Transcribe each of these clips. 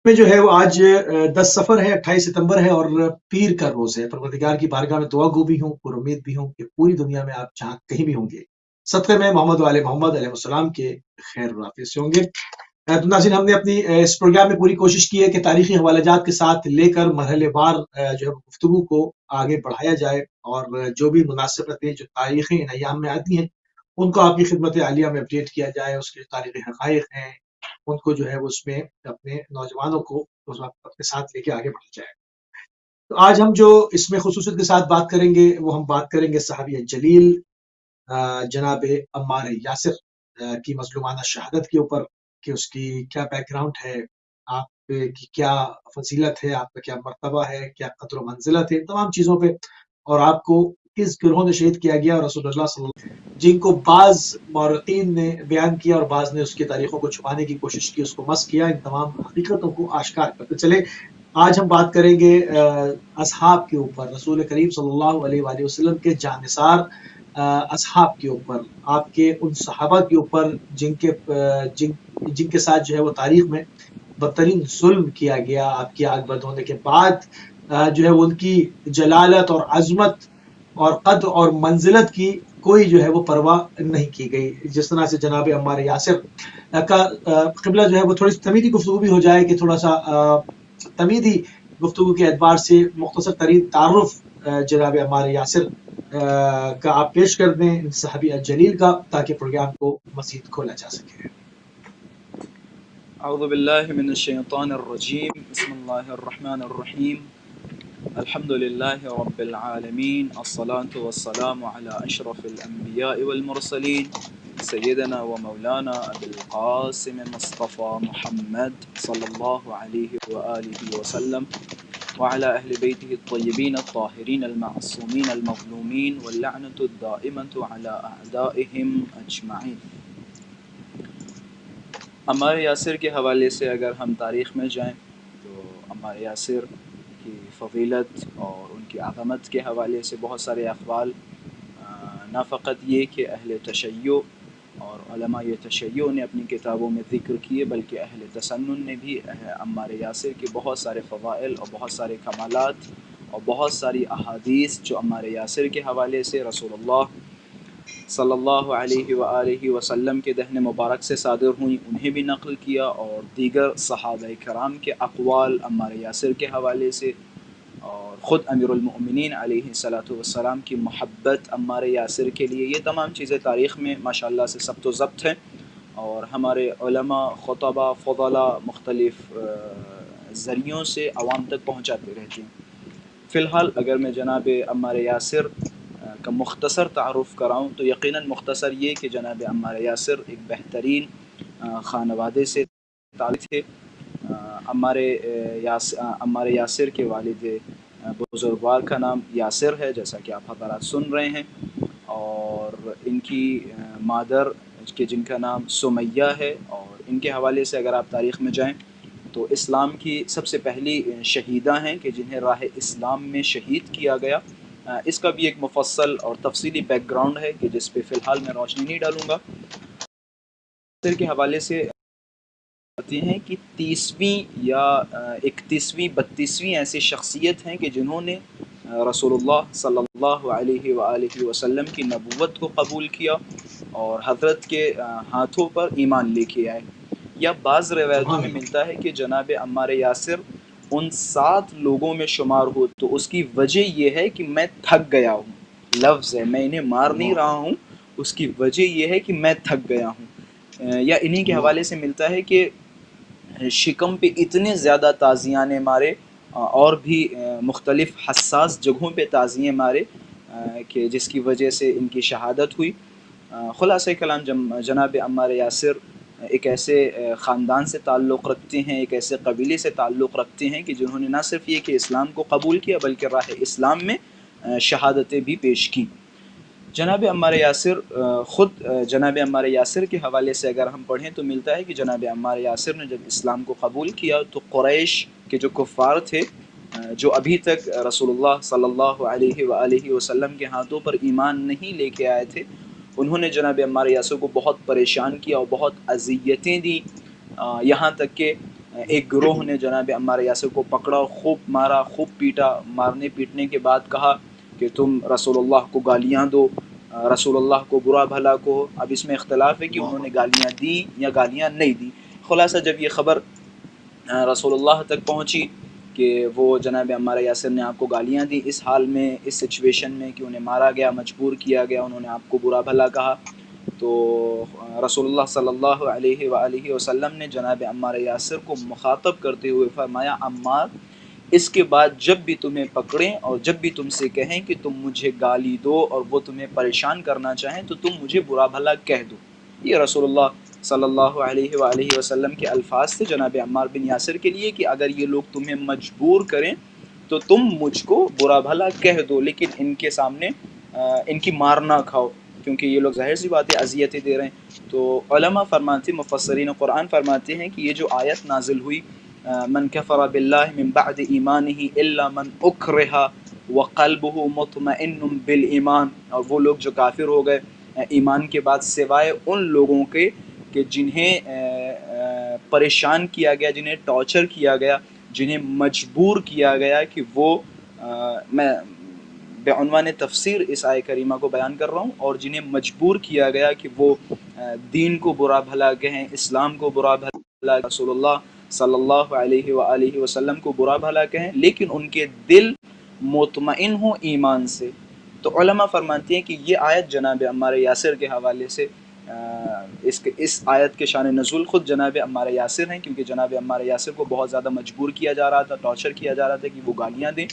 میں جو ہے وہ آج 10 سفر ہے، 28 ستمبر ہے اور پیر کا روز ہے۔ پروردگار کی بارگاہ میں دعا گو بھی ہوں، پر امید بھی ہوں کہ پوری دنیا میں آپ جہاں کہیں بھی ہوں گے، صدقے میں محمد و آل محمد علیہ السلام کے خیر و عافیت سے ہوں گے۔ تو ناظرین، ہم نے اپنی اس پروگرام میں پوری کوشش کی ہے کہ تاریخی حوالہ جات کے ساتھ لے کر مرحلے وار جو ہے گفتگو کو آگے بڑھایا جائے، اور جو بھی مناسبتیں جو تاریخی ان ایام میں آتی ہیں ان کو آپ کی خدمت عالیہ میں اپڈیٹ کیا جائے، اس کے تاریخی حقائق ہیں ان کو جو ہے وہ اس میں اپنے نوجوانوں کو اس وقت اپنے ساتھ لے کے آگے بڑھ جائے۔ تو آج ہم جو اس میں خصوصیت کے ساتھ بات کریں گے وہ ہم بات کریں گے صحابی جلیل جناب عمار یاسر کی مظلومانہ شہادت کے اوپر، کہ اس کی کیا بیک گراؤنڈ ہے، آپ کی کیا فضیلت ہے، آپ کا کیا مرتبہ ہے، کیا قدر و منزلت ہے، ان تمام چیزوں پہ، اور آپ کو کس گروہ نے شہید کیا گیا، اور رسول اللہ صلی اللہ علیہ وسلم جن کو بعض مورخین نے بیان کیا اور بعض نے اس کی تاریخوں کو چھپانے کی کوشش کی، اس کو مسخ کیا، ان تمام حقیقتوں کو آشکار کرتے چلے۔ آج ہم بات کریں گے اصحاب کے اوپر، رسول کریم صلی اللہ علیہ وآلہ وسلم کے جانثار اصحاب کے اوپر، آپ کے ان صحابہ کے اوپر جن کے ساتھ جو ہے وہ تاریخ میں بدترین ظلم کیا گیا، آپ کی آگ بند ہونے کے بعد جو ہے وہ ان کی جلالت اور عظمت اور قدر اور منزلت کی کوئی جو ہے وہ پرواہ نہیں کی گئی۔ جس طرح سے جناب عمار یاسر کا قبلہ جو ہے وہ تھوڑی تمیدی گفتگو بھی ہو جائے، کہ تھوڑا سا تمیدی گفتگو کے اعتبار سے مختصر ترین تعارف جناب عمار یاسر کا آپ پیش کر دیں ان صحابی جلیل کا، تاکہ پروگرام کو مزید کھولا جا سکے۔ اعوذ باللہ من الشیطان الرجیم، بسم اللہ الرحمن الرحیم، الحمد للہ رب العالمین، الصلاة والسلام علی اشرف الانبیاء والمرسلین، سیدنا و مولانا ابی القاسم مصطفى محمد صلی اللہ علیہ وآلہ وسلم وعلى اہل بیتہ الطیبین الطاہرین المعصومین المظلومین واللعنة الدائمة علی اعدائهم اجمعین۔ عمار یاسر کے حوالے سے اگر ہم تاریخ میں جائیں تو عمار یاسر کی فضیلت اور ان کی عظمت کے حوالے سے بہت سارے اقوال، نہ فقط یہ کہ اہل تشیع اور علماء تشیع نے اپنی کتابوں میں ذکر کیے، بلکہ اہل تسنن نے بھی عمار یاسر کے بہت سارے فضائل اور بہت سارے کمالات اور بہت ساری احادیث جو عمار یاسر کے حوالے سے رسول اللہ صلی اللہ علیہ وآلہ وسلم کے دہن مبارک سے صادر ہوئیں انہیں بھی نقل کیا، اور دیگر صحابہ کرام کے اقوال عمار یاسر کے حوالے سے، اور خود امیر المؤمنین علیہ الصلاۃ والسلام کی محبت عمار یاسر کے لیے، یہ تمام چیزیں تاریخ میں ماشاءاللہ سے ثبت و ضبط ہیں، اور ہمارے علماء، خطبہ، فضلاء مختلف ذریعوں سے عوام تک پہنچاتے رہتے ہیں۔ فی الحال اگر میں جناب عمار یاسر کا مختصر تعارف کراؤں تو یقیناً مختصر یہ کہ جناب عمار یاسر ایک بہترین خانوادے سے تعلق تھے۔ عمار یاسر کے والد بزرگوار کا نام یاسر ہے، جیسا کہ آپ حضرات سن رہے ہیں، اور ان کی مادر کہ جن کا نام سمیہ ہے، اور ان کے حوالے سے اگر آپ تاریخ میں جائیں تو اسلام کی سب سے پہلی شہیدہ ہیں کہ جنہیں راہ اسلام میں شہید کیا گیا۔ اس کا بھی ایک مفصل اور تفصیلی بیک گراؤنڈ ہے کہ جس پہ فی الحال میں روشنی نہیں ڈالوں گا۔ یاسر کے حوالے سے کہتے ہیں کہ 30ویں یا 31ویں 32ویں ایسی شخصیت ہیں کہ جنہوں نے رسول اللہ صلی اللہ علیہ وآلہ وسلم کی نبوت کو قبول کیا اور حضرت کے ہاتھوں پر ایمان لے کے آئے۔ یا بعض روایتوں میں ملتا ہے کہ جناب عمار یاسر ان 7 لوگوں میں شمار ہو، تو اس کی وجہ یہ ہے کہ میں تھک گیا ہوں، لفظ ہے، میں انہیں مار نہیں رہا ہوں، اس کی وجہ یہ ہے کہ میں تھک گیا ہوں۔ یا انہی کے حوالے سے ملتا ہے کہ شکم پہ اتنے زیادہ تازیاں نے مارے، اور بھی مختلف حساس جگہوں پہ تازیاں مارے کہ جس کی وجہ سے ان کی شہادت ہوئی۔ خلاصہ کلام جناب عمار یاسر ایک ایسے خاندان سے تعلق رکھتے ہیں، ایک ایسے قبیلے سے تعلق رکھتے ہیں کہ جنہوں نے نہ صرف یہ کہ اسلام کو قبول کیا بلکہ راہ اسلام میں شہادتیں بھی پیش کی۔ جناب عمار یاسر، خود جناب عمار یاسر کے حوالے سے اگر ہم پڑھیں تو ملتا ہے کہ جناب عمار یاسر نے جب اسلام کو قبول کیا تو قریش کے جو کفار تھے، جو ابھی تک رسول اللہ صلی اللہ علیہ وآلہ وسلم کے ہاتھوں پر ایمان نہیں لے کے آئے تھے، انہوں نے جناب عمار یاسر کو بہت پریشان کیا اور بہت اذیتیں دیں، یہاں تک کہ ایک گروہ نے جناب عمار یاسر کو پکڑا اور خوب مارا، خوب پیٹا. مارنے پیٹنے کے بعد کہا کہ تم رسول اللہ کو گالیاں دو، رسول اللہ کو برا بھلا کہو. اب اس میں اختلاف ہے کہ انہوں نے گالیاں دی یا گالیاں نہیں دی. خلاصہ جب یہ خبر رسول اللہ تک پہنچی کہ وہ جناب عمار یاسر نے آپ کو گالیاں دی اس حال میں، اس سچویشن میں کہ انہیں مارا گیا، مجبور کیا گیا، انہوں نے آپ کو برا بھلا کہا، تو رسول اللہ صلی اللہ علیہ وآلہ وسلم نے جناب عمار یاسر کو مخاطب کرتے ہوئے فرمایا، عمار اس کے بعد جب بھی تمہیں پکڑیں اور جب بھی تم سے کہیں کہ تم مجھے گالی دو اور وہ تمہیں پریشان کرنا چاہیں تو تم مجھے برا بھلا کہہ دو. یہ رسول اللہ صلی اللہ علیہ وآلہ وسلم کے الفاظ تھے جناب عمار بن یاسر کے لیے کہ اگر یہ لوگ تمہیں مجبور کریں تو تم مجھ کو برا بھلا کہہ دو، لیکن ان کے سامنے ان کی مار نہ کھاؤ، کیونکہ یہ لوگ ظاہر سی بات ہے اذیتیں دے رہے ہیں. تو علماء فرماتے، مفسرین قرآن فرماتے ہیں کہ یہ جو آیت نازل ہوئی من کفر باللہ من بعد ایمانہ الا من اکرہ وقلبہ مطمئن بالایمان، اور وہ لوگ جو کافر ہو گئے ایمان کے بعد سوائے ان لوگوں کے کہ جنہیں پریشان کیا گیا، جنہیں ٹارچر کیا گیا، جنہیں مجبور کیا گیا کہ وہ میں بعنوان تفسیر اس آیہ کریمہ کو بیان کر رہا ہوں، اور جنہیں مجبور کیا گیا کہ وہ دین کو برا بھلا کہیں، اسلام کو برا بھلا، رسول اللہ صلی اللہ علیہ وآلہ وسلم کو برا بھلا کہیں، لیکن ان کے دل مطمئن ہوں ایمان سے. تو علماء فرماتے ہیں کہ یہ آیت جناب عمار یاسر کے حوالے سے اس آیت کے شان نزول خود جناب عمار یاسر ہیں، کیونکہ جناب عمار یاسر کو بہت زیادہ مجبور کیا جا رہا تھا، ٹارچر کیا جا رہا تھا کہ وہ گالیاں دیں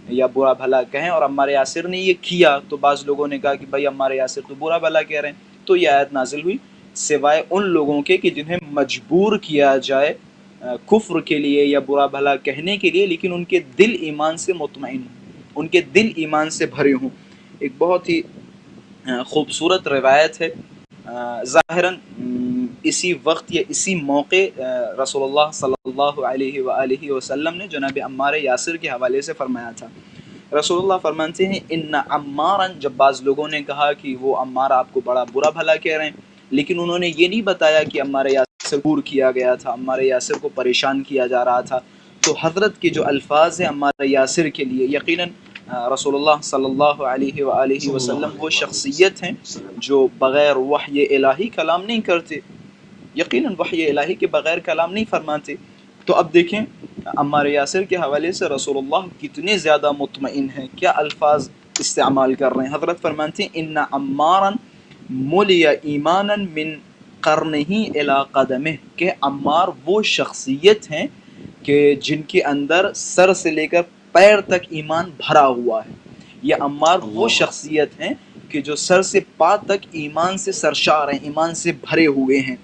یا برا بھلا کہیں، اور عمار یاسر نے یہ کیا. تو بعض لوگوں نے کہا کہ بھائی عمار یاسر تو برا بھلا کہہ رہے ہیں، تو یہ آیت نازل ہوئی سوائے ان لوگوں کے کہ جنہیں مجبور کیا جائے کفر کے لیے یا برا بھلا کہنے کے لیے، لیکن ان کے دل ایمان سے مطمئن ہوں، ان کے دل ایمان سے بھرے ہوں. ایک بہت ہی خوبصورت روایت ہے. ظاہراً اسی وقت یا اسی موقع رسول اللہ صلی اللہ علیہ وآلہ وسلم نے جناب عمار یاسر کے حوالے سے فرمایا تھا. رسول اللہ فرماتے ہیں ان عمارا، جب بعض لوگوں نے کہا کہ وہ عمار آپ کو بڑا برا بھلا کہہ رہے ہیں، لیکن انہوں نے یہ نہیں بتایا کہ عمار یاسر دور کیا گیا تھا، عمار یاسر کو پریشان کیا جا رہا تھا. تو حضرت کے جو الفاظ ہیں عمار یاسر کے لیے، یقیناً رسول اللہ صلی اللہ علیہ وآلہ وسلم وہ شخصیت ہیں جو بغیر وحی الہی کلام نہیں کرتے، یقیناً وحی الہی کے بغیر کلام نہیں فرماتے. تو اب دیکھیں عمار یاسر کے حوالے سے رسول اللہ کتنے زیادہ مطمئن ہیں، کیا الفاظ استعمال کر رہے ہیں. حضرت فرماتے ہیں ان عمارا ملی ایمانا من قرنہ الی قدمہ، کہ عمار وہ شخصیت ہیں کہ جن کے اندر سر سے لے کر پیر تک ایمان بھرا ہوا ہے. یہ عمار وہ شخصیت ہیں کہ جو سر سے پا تک ایمان سے سرشار ہیں، ایمان سے بھرے ہوئے ہیں.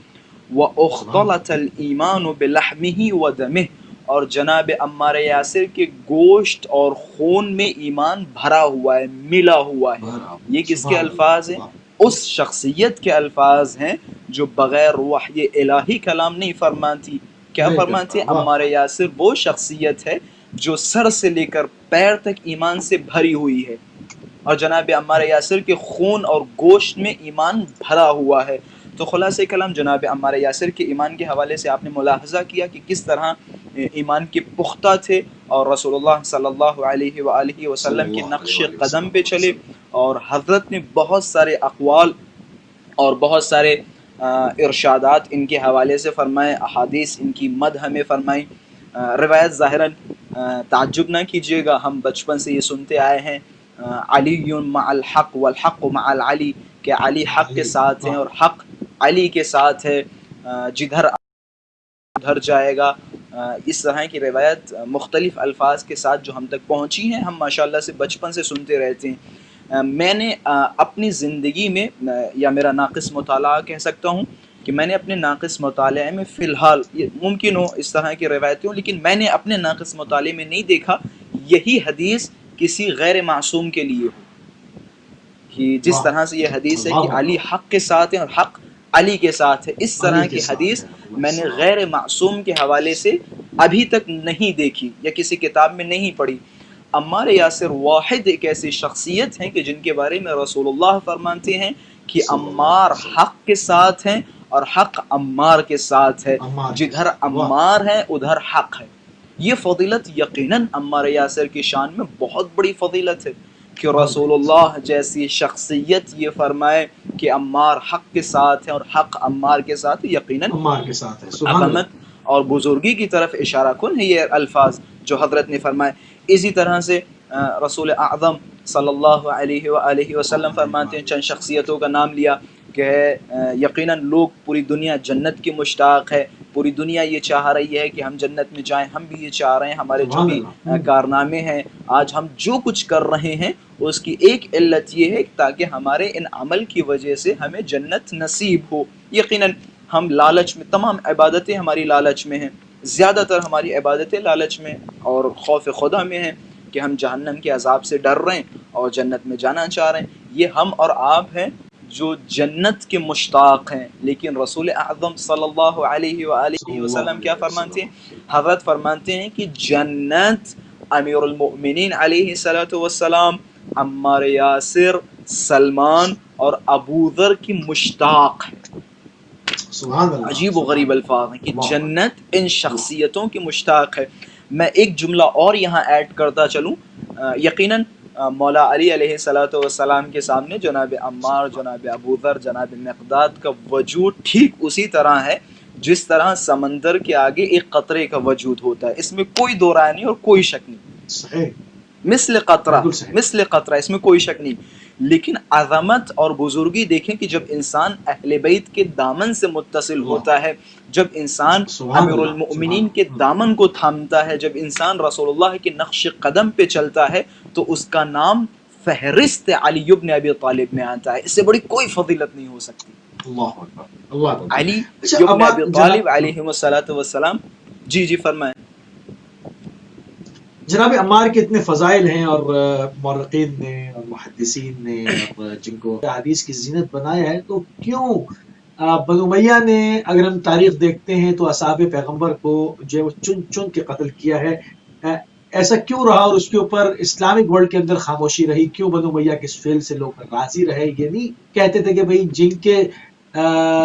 وَأُخْطَلَتَ الْإِيمَانُ بِلَحْمِهِ وَدَمِهِ، اور جناب عمار یاسر کے گوشت اور خون میں ایمان بھرا ہوا ہے، ملا ہوا ہے. یہ کس کے الفاظ ہیں؟ اس شخصیت کے الفاظ ہیں جو بغیر وحی الہی کلام نہیں فرماتی. کیا فرماتی ہے؟ عمار یاسر وہ شخصیت ہے جو سر سے لے کر پیر تک ایمان سے بھری ہوئی ہے، اور جناب عمار یاسر کے خون اور گوشت میں ایمان بھرا ہوا ہے. تو خلاصہ کلام جناب عمار یاسر کے ایمان کے حوالے سے آپ نے ملاحظہ کیا کہ کس طرح ایمان کے پختہ تھے، اور رسول اللہ صلی اللہ علیہ وآلہ وسلم کے نقش قدم پہ چلے، اور حضرت نے بہت سارے اقوال اور بہت سارے ارشادات ان کے حوالے سے فرمائے، احادیث ان کی مدح میں فرمائی. روایت ظاہراً تعجب نہ کیجیے گا، ہم بچپن سے یہ سنتے آئے ہیں علی مع الحق والحق مع العلی، کہ علی حق کے ساتھ ہیں اور حق علی کے ساتھ ہے، جدھر ادھر جائے گا. اس طرح کی روایت مختلف الفاظ کے ساتھ جو ہم تک پہنچی ہیں، ہم ماشاءاللہ سے بچپن سے سنتے رہتے ہیں. میں نے اپنی زندگی میں، یا میرا ناقص مطالعہ کہہ سکتا ہوں کہ میں نے اپنے ناقص مطالعے میں فی الحال، ممکن ہو اس طرح کی روایتیں ہوں، لیکن میں نے اپنے ناقص مطالعے میں نہیں دیکھا یہی حدیث کسی غیر معصوم کے لیے ہو، کہ جس طرح سے یہ حدیث ہے کہ علی حق کے ساتھ ہیں اور حق علی کے ساتھ ہے، اس طرح کی حدیث میں نے غیر معصوم کے حوالے سے ابھی تک نہیں دیکھی یا کسی کتاب میں نہیں پڑھی. عمار یاسر واحد ایک ایسی شخصیت ہیں کہ جن کے بارے میں رسول اللہ فرماتے ہیں کہ عمار حق کے ساتھ ہیں اور حق عمار کے ساتھ ہے، عمار کے جدھر ساتھ، واہ عمار ہے ادھر حق ہے۔ یہ فضیلت یقیناً عمار یاسر کی شان میں بہت بڑی فضیلت ہے کہ بہت رسول بڑی اللہ جیسی شخصیت یہ فرمائے کہ عمار حق کے ساتھ ہے اور حق عمار کے ساتھ ہے، یقیناً عمار کے ساتھ ہے، سبحان اللہ۔ عظمت اور بزرگی کی طرف اشارہ کن ہے یہ الفاظ جو حضرت نے فرمائے۔ اسی طرح سے رسول اعظم صلی اللہ علیہ وآلہ وسلم فرماتے ہیں، چند شخصیتوں کا نام لیا کہ یقیناً لوگ پوری دنیا جنت کی مشتاق ہے، پوری دنیا یہ چاہ رہی ہے کہ ہم جنت میں جائیں، ہم بھی یہ چاہ رہے ہیں، ہمارے جو سبحان بھی اللہ۔ کارنامے ہیں، آج ہم جو کچھ کر رہے ہیں اس کی ایک علت یہ ہے تاکہ ہمارے ان عمل کی وجہ سے ہمیں جنت نصیب ہو۔ یقیناً ہم لالچ میں، تمام عبادتیں ہماری لالچ میں ہیں، زیادہ تر ہماری عبادتیں لالچ میں اور خوف خدا میں ہیں کہ ہم جہنم کے عذاب سے ڈر رہے ہیں اور جنت میں جانا چاہ رہے ہیں۔ یہ ہم اور آپ ہیں جو جنت کے مشتاق ہیں، لیکن رسول اعظم صلی اللہ علیہ صلی وآلہ اللہ وسلم کیا علیہ فرماتے ہیں؟ وسلم۔ حضرت فرماتے ہیں کہ جنت امیر المؤمنین علیہ الصلوۃ والسلام، عمار یاسر، سلمان اور ابو ذر کی مشتاق ہے۔ سبحان اللہ، عجیب و غریب الفاظ ہیں کہ اللہ اکبر۔ جنت ان شخصیتوں کی مشتاق ہے۔ میں ایک جملہ اور یہاں ایڈ کرتا چلوں، یقیناً مولا علی علیہ الصلوۃ والسلام کے سامنے جناب عمار، جناب ابو ذر، جناب مقداد کا وجود ٹھیک اسی طرح ہے جس طرح سمندر کے آگے ایک قطرے کا وجود ہوتا ہے، اس میں کوئی دو رائے نہیں اور کوئی شک نہیں، صحیح، مثل قطرہ، بالکل صحیح۔ مثل قطرہ، اس میں کوئی شک نہیں۔ لیکن عظمت اور بزرگی دیکھیں کہ جب انسان اہل بیت کے دامن سے متصل اللہ، ہوتا ہے، جب انسان سبحان امیر اللہ، المؤمنین سبحان کے اللہ۔ دامن کو تھامتا ہے، جب انسان رسول اللہ کے نقش قدم پہ چلتا ہے تو اس کا نام فہرست علی ابن ابی طالب میں آتا ہے۔ اس سے بڑی کوئی فضیلت نہیں ہو سکتی۔ اللہ اکبر، اللہ اکبر۔ علی اچھا ابن عمار ابی طالب جناب، علیہ الصلوۃ والسلام، جی جی فرمائیں۔ جناب عمار کے اتنے فضائل ہیں اور مورخین نے اور محدثین نے اور جن کو حدیث کی زینت بنایا ہے، تو کیوں بنو امیہ نے، اگر ہم تاریخ دیکھتے ہیں تو اصحاب پیغمبر کو جو ہے وہ چن چن کے قتل کیا ہے، ایسا کیوں رہا اور اس کے اوپر اسلامک ورلڈ کے اندر خاموشی رہی؟ کیوں بنو امیہ کے اس فعل سے لوگ راضی رہے؟ یہ نہیں کہتے تھے کہ بھئی جن کے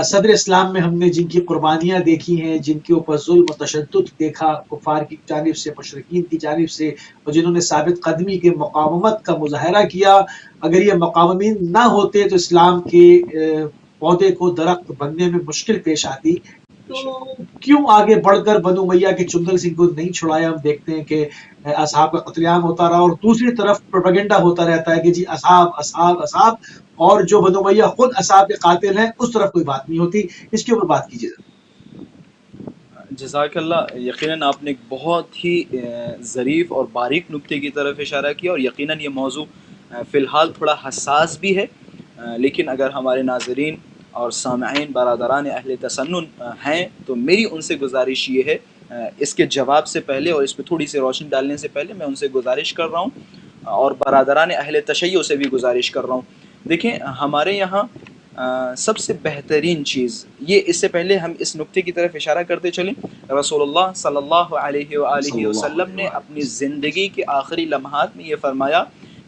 صدر اسلام میں ہم نے جن کی قربانیاں دیکھی ہیں، جن کے اوپر ظلم و تشدد دیکھا کفار کی جانب سے، مشرکین کی جانب سے، اور جنہوں نے ثابت قدمی کے مقاومت کا مظاہرہ کیا، اگر یہ مقاومین نہ ہوتے تو اسلام کے پودے کو درخت بننے میں مشکل پیش آتی۔ تو کیوں آگے بڑھ کر بنو امیہ کے چندل سنگھ کو نہیں چھڑایا؟ ہم دیکھتے ہیں کہ اصحاب کا قتل عام ہوتا رہا اور دوسری طرف پروپیگنڈا ہوتا رہتا ہے کہ جی اصحاب اصحاب اصحاب، اور جو بنو امیہ خود اصحاب کے قاتل ہیں اس طرف کوئی بات نہیں ہوتی۔ اس کے اوپر بات کیجیے۔ جزاک اللہ، یقیناً آپ نے ایک بہت ہی ظریف اور باریک نکتے کی طرف اشارہ کیا، اور یقیناً یہ موضوع فی الحال تھوڑا حساس بھی ہے، لیکن اگر ہمارے ناظرین اور سامعین برادران اہل تسنن ہیں تو میری ان سے گزارش یہ ہے، اس کے جواب سے پہلے اور اس پہ تھوڑی سی روشنی ڈالنے سے پہلے میں ان سے گزارش کر رہا ہوں اور برادران اہل تشیع سے بھی گزارش کر رہا ہوں۔ دیکھیں ہمارے یہاں سب سے بہترین چیز یہ، اس سے پہلے ہم اس نکتے کی طرف اشارہ کرتے چلیں، رسول اللہ صلی اللہ علیہ صلی وآلہ اللہ وسلم علیہ نے وآلہ اپنی وسلم۔ زندگی کے آخری لمحات میں یہ فرمایا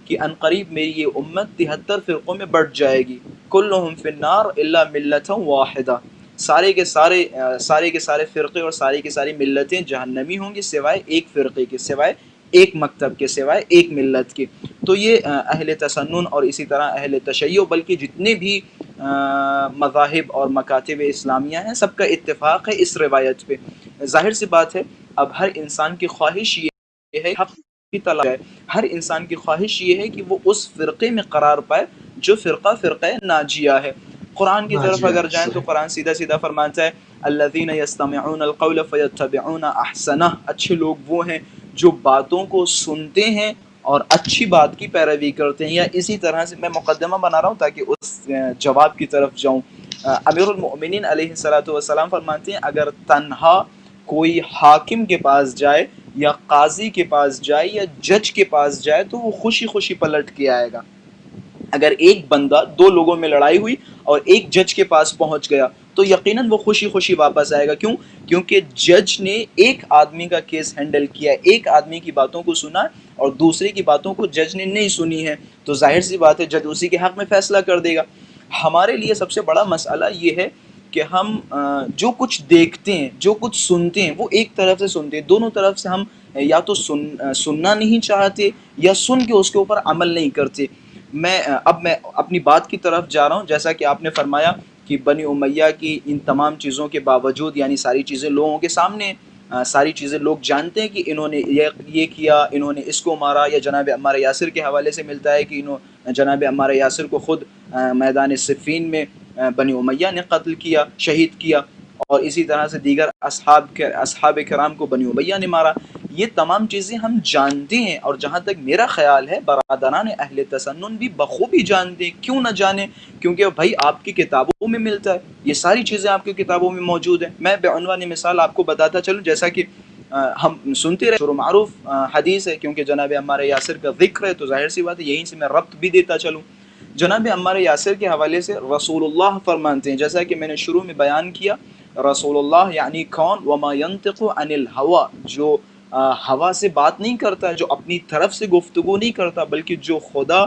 کہ عنقریب میری یہ امت 73 فرقوں میں بٹ جائے گی، کلہم فی النار الا ملۃ واحدہ، سارے کے سارے فرقے اور ساری کی ساری ملتیں جہنمی ہوں گی سوائے ایک فرقے کے، سوائے ایک مکتب کے، سوائے ایک ملت کے۔ تو یہ اہل تسنن اور اسی طرح اہل تشیع، بلکہ جتنے بھی مذاہب اور مکاتب اسلامیہ ہیں، سب کا اتفاق ہے اس روایت پہ۔ ظاہر سی بات ہے، اب ہر انسان کی خواہش یہ ہے، حق کی تلاش ہے، ہر انسان کی خواہش یہ ہے کہ وہ اس فرقے میں قرار پائے جو فرقہ ناجیہ ہے۔ قرآن کی طرف ناجیہ اگر ہے، جائیں تو صحیح۔ قرآن سیدھا سیدھا فرماتا ہے الذین یستمعون القول فیتبعون احسنہ، اچھے لوگ وہ ہیں جو باتوں کو سنتے ہیں اور اچھی بات کی پیروی کرتے ہیں۔ یا اسی طرح سے میں مقدمہ بنا رہا ہوں تاکہ اس جواب کی طرف جاؤں۔ امیر المؤمنین علیہ الصلوۃ والسلام فرماتے ہیں اگر تنہا کوئی حاکم کے پاس جائے یا قاضی کے پاس جائے یا جج کے پاس جائے تو وہ خوشی خوشی پلٹ کے آئے گا۔ اگر ایک بندہ، دو لوگوں میں لڑائی ہوئی اور ایک جج کے پاس پہنچ گیا تو یقیناً وہ خوشی خوشی واپس آئے گا۔ کیوں؟ کیونکہ جج نے ایک آدمی کا کیس ہینڈل کیا، ایک آدمی کی باتوں کو سنا اور دوسرے کی باتوں کو جج نے نہیں سنی ہے، تو ظاہر سی بات ہے جج اسی کے حق میں فیصلہ کر دے گا۔ ہمارے لیے سب سے بڑا مسئلہ یہ ہے کہ ہم جو کچھ دیکھتے ہیں، جو کچھ سنتے ہیں، وہ ایک طرف سے سنتے ہیں، دونوں طرف سے ہم یا تو سننا نہیں چاہتے یا سن کے اس کے اوپر عمل نہیں کرتے۔ اب میں اپنی بات کی طرف جا رہا ہوں۔ جیسا کہ آپ نے فرمایا کہ بنی امیہ کی ان تمام چیزوں کے باوجود، یعنی ساری چیزیں لوگوں کے سامنے، ساری چیزیں لوگ جانتے ہیں کہ انہوں نے یہ کیا، انہوں نے اس کو مارا، یا جناب عمار یاسر کے حوالے سے ملتا ہے کہ جناب عمار یاسر کو خود میدان صفین میں بنی امیہ نے قتل کیا، شہید کیا، اور اسی طرح سے دیگر اصحاب کرام کو بنی امیہ نے مارا۔ یہ تمام چیزیں ہم جانتے ہیں، اور جہاں تک میرا خیال ہے برادران اہل تسنن بھی بخوبی جانتے ہیں۔ کیوں نہ جانے؟ کیونکہ بھائی آپ کی کتابوں میں ملتا ہے، یہ ساری چیزیں آپ کی کتابوں میں موجود ہیں۔ میں بعنوان مثال آپ کو بتاتا چلوں، جیسا کہ ہم سنتے رہے، معروف حدیث ہے، کیونکہ جناب عمار یاسر کا ذکر ہے تو ظاہر سی بات ہے یہیں سے میں ربط بھی دیتا چلوں۔ جناب عمار یاسر کے حوالے سے رسول اللہ فرماتے ہیں، جیسا کہ میں نے شروع میں بیان کیا، رسول اللہ یعنی کون؟ وما ينطق عن الهوى، جو ہوا سے بات نہیں کرتا، جو اپنی طرف سے گفتگو نہیں کرتا، بلکہ جو خدا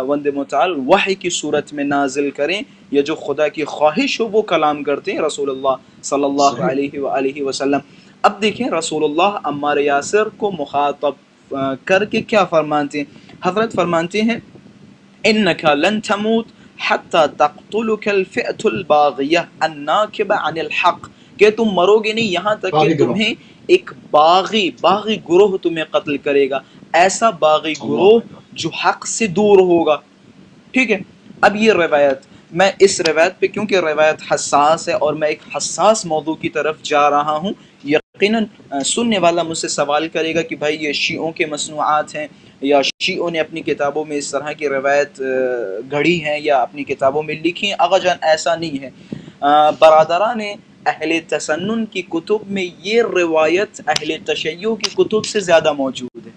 وند متعال وحی کی صورت میں نازل کریں یا جو خدا کی خواہش ہو وہ کلام کرتے ہیں رسول اللہ صلی اللہ علیہ وآلہ وسلم۔ اب دیکھیں رسول اللہ عمار یاسر کو مخاطب کر کے کیا فرماتے ہیں؟ حضرت فرماتے ہیں اِنَّكَ لَن تَمُوتَ حَتَّى تَقْتُلُكَ الْفِئَةُ الْبَاغِيَةُ النَّاكِبَ عَنِ الْحَقِّ، کہ تم مرو گے نہیں یہاں تک کہ تمہیں ایک باغی گروہ تمہیں قتل کرے گا، ایسا باغی گروہ جو حق سے دور ہوگا۔ ٹھیک ہے، اب یہ روایت، میں اس روایت پہ کیونکہ روایت حساس ہے اور میں ایک حساس موضوع کی طرف جا رہا ہوں، یقیناً سننے والا مجھ سے سوال کرے گا کہ بھائی یہ شیعوں کے مصنوعات ہیں یا شیعوں نے اپنی کتابوں میں اس طرح کی روایت گھڑی ہیں یا اپنی کتابوں میں لکھی ہیں۔ آغا جان ایسا نہیں ہے، برادران اہل تسنن کی کتب میں یہ روایت اہل تشیع کی کتب سے زیادہ موجود ہے،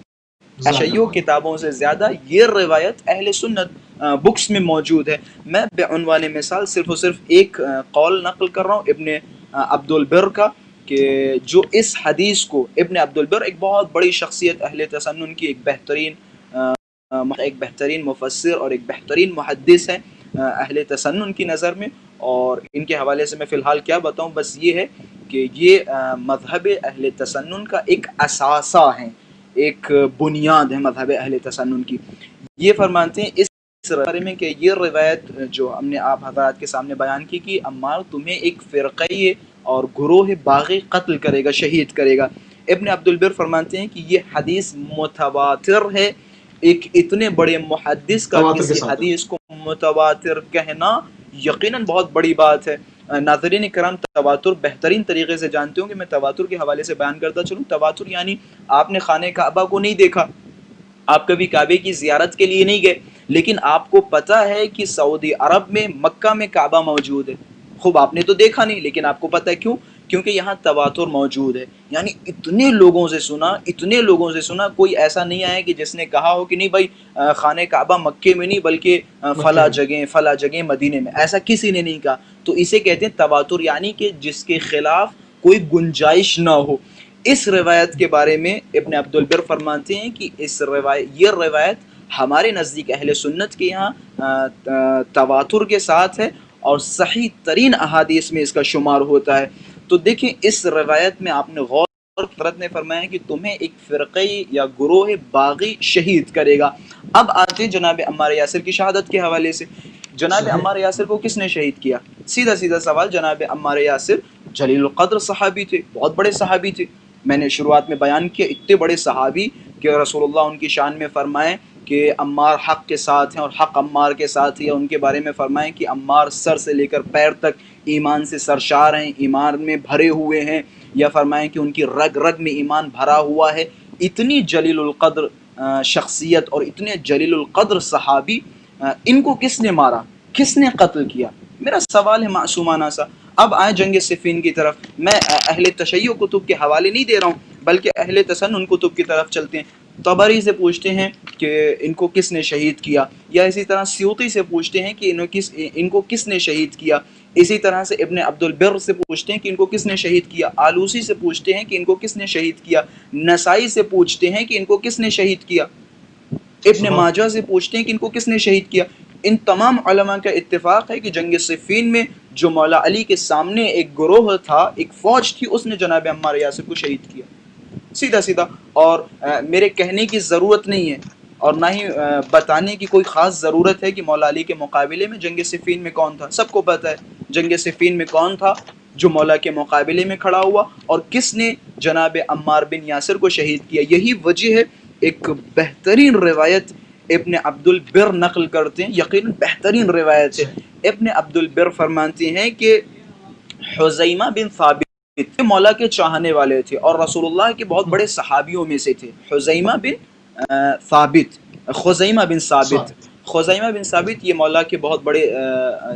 تشیع کتابوں سے زیادہ یہ روایت اہل سنت بکس میں موجود ہے۔ میں بعنوان مثال صرف و صرف ایک قول نقل کر رہا ہوں ابن عبد البر کا، کہ جو اس حدیث کو، ابن عبد البر ایک بہت بڑی شخصیت اہل تسنن کی، ایک بہترین مفسر اور ایک بہترین محدث ہے اہل تسنن کی نظر میں، اور ان کے حوالے سے میں فی الحال کیا بتاؤں، بس یہ ہے کہ یہ مذہب اہل تسنن کا ایک اثاثہ ہے، ایک بنیاد ہے مذہب اہل تسنن کی۔ یہ فرماتے ہیں اس بارے میں کہ یہ روایت جو ہم نے آپ حضرات کے سامنے بیان کی کہ عمار تمہیں ایک فرقہ اور گروہ باغی قتل کرے گا، شہید کرے گا، ابن عبد البر فرماتے ہیں کہ یہ حدیث متواتر ہے۔ ایک اتنے بڑے محدث کا کسی حدیث کو متواتر کہنا یقیناً بہت بڑی بات ہے۔ ناظرین کرام تواتر بہترین طریقے سے جانتے ہوں کہ میں تواتر کے حوالے سے بیان کرتا چلوں۔ تواتر یعنی آپ نے خانہ کعبہ کو نہیں دیکھا، آپ کبھی کعبے کی زیارت کے لیے نہیں گئے، لیکن آپ کو پتہ ہے کہ سعودی عرب میں مکہ میں کعبہ موجود ہے۔ خوب آپ نے تو دیکھا نہیں، لیکن آپ کو پتہ ہے کیوں؟ کیونکہ یہاں تواتر موجود ہے، یعنی اتنے لوگوں سے سنا، کوئی ایسا نہیں آیا کہ جس نے کہا ہو کہ نہیں بھائی خانہ کعبہ مکے میں نہیں بلکہ فلاں جگہ مدینے میں، ایسا کسی نے نہیں کہا۔ تو اسے کہتے ہیں تواتر، یعنی کہ جس کے خلاف کوئی گنجائش نہ ہو۔ اس روایت کے بارے میں ابن عبد البر فرماتے ہیں کہ یہ روایت ہمارے نزدیک اہل سنت کے یہاں تواتر کے ساتھ ہے اور صحیح ترین احادیث میں اس کا شمار ہوتا ہے۔ تو دیکھیں اس روایت میں آپ نے غور، حضرت نے فرمایا کہ تمہیں ایک فرقے یا گروہ باغی شہید کرے گا۔ اب آتے ہیں جناب عمار یاسر کی شہادت کے حوالے سے۔ جناب عمار یاسر کو کس نے شہید کیا؟ سیدھا سوال، جناب عمار یاسر جلیل القدر صحابی تھے، بہت بڑے صحابی تھے۔ میں نے شروعات میں بیان کیا اتنے بڑے صحابی کہ رسول اللہ ان کی شان میں فرمائیں کہ عمار حق کے ساتھ ہیں اور حق عمار کے ساتھ ہی، ان کے بارے میں فرمائیں کہ عمار سر سے لے کر پیر تک ایمان سے سرشار ہیں، ایمان میں بھرے ہوئے ہیں، یا فرمائیں کہ ان کی رگ رگ میں ایمان بھرا ہوا ہے۔ اتنی جلیل القدر شخصیت اور اتنے جلیل القدر صحابی، ان کو کس نے مارا، کس نے قتل کیا؟ میرا سوال ہے معصومانہ سا۔ اب آئیں جنگ صفین کی طرف۔ میں اہل تشیع کتب کے حوالے نہیں دے رہا ہوں بلکہ اہل تسنن کتب کی طرف چلتے ہیں۔ طبری سے پوچھتے ہیں کہ ان کو کس نے شہید کیا، یا اسی طرح سیوطی سے پوچھتے ہیں کہ ان کو کس نے شہید کیا، اسی طرح سے ابن عبد البر سے پوچھتے ہیں کہ ان کو کس نے شہید کیا، آلوسی سے پوچھتے ہیں کہ ان کو کس نے شہید کیا، نسائی سے پوچھتے ہیں کہ ان کو کس نے شہید کیا، ابن ماجہ سے پوچھتے ہیں کہ ان کو کس نے شہید کیا۔ ان تمام علماء کا اتفاق ہے کہ جنگ صفین میں جو مولا علی کے سامنے ایک گروہ تھا، ایک فوج تھی، اس نے جناب عمار یاسر کو شہید کیا، سیدھا سیدھا. اور میرے کہنے کی ضرورت نہیں ہے اور نہ ہی بتانے کی کوئی خاص ضرورت ہے کہ مولا علی کے مقابلے میں جنگ صفین میں کون تھا. سب کو پتہ ہے جنگ صفین میں کون تھا جو مولا کے مقابلے میں کھڑا ہوا اور کس نے جناب عمار بن یاسر کو شہید کیا. یہی وجہ ہے. ایک بہترین روایت ابن عبد البر نقل کرتے ہیں، یقیناً بہترین روایت ہے. ابن عبد البر فرماتے ہیں کہ حذیمہ بن ثابت مولا کے چاہنے والے تھے اور رسول اللہ کے بہت بڑے صحابیوں میں سے تھے. حذیمہ بن ثابت، خزیمہ بن ثابت، خزیمہ بن ثابت یہ مولا کے بہت بڑے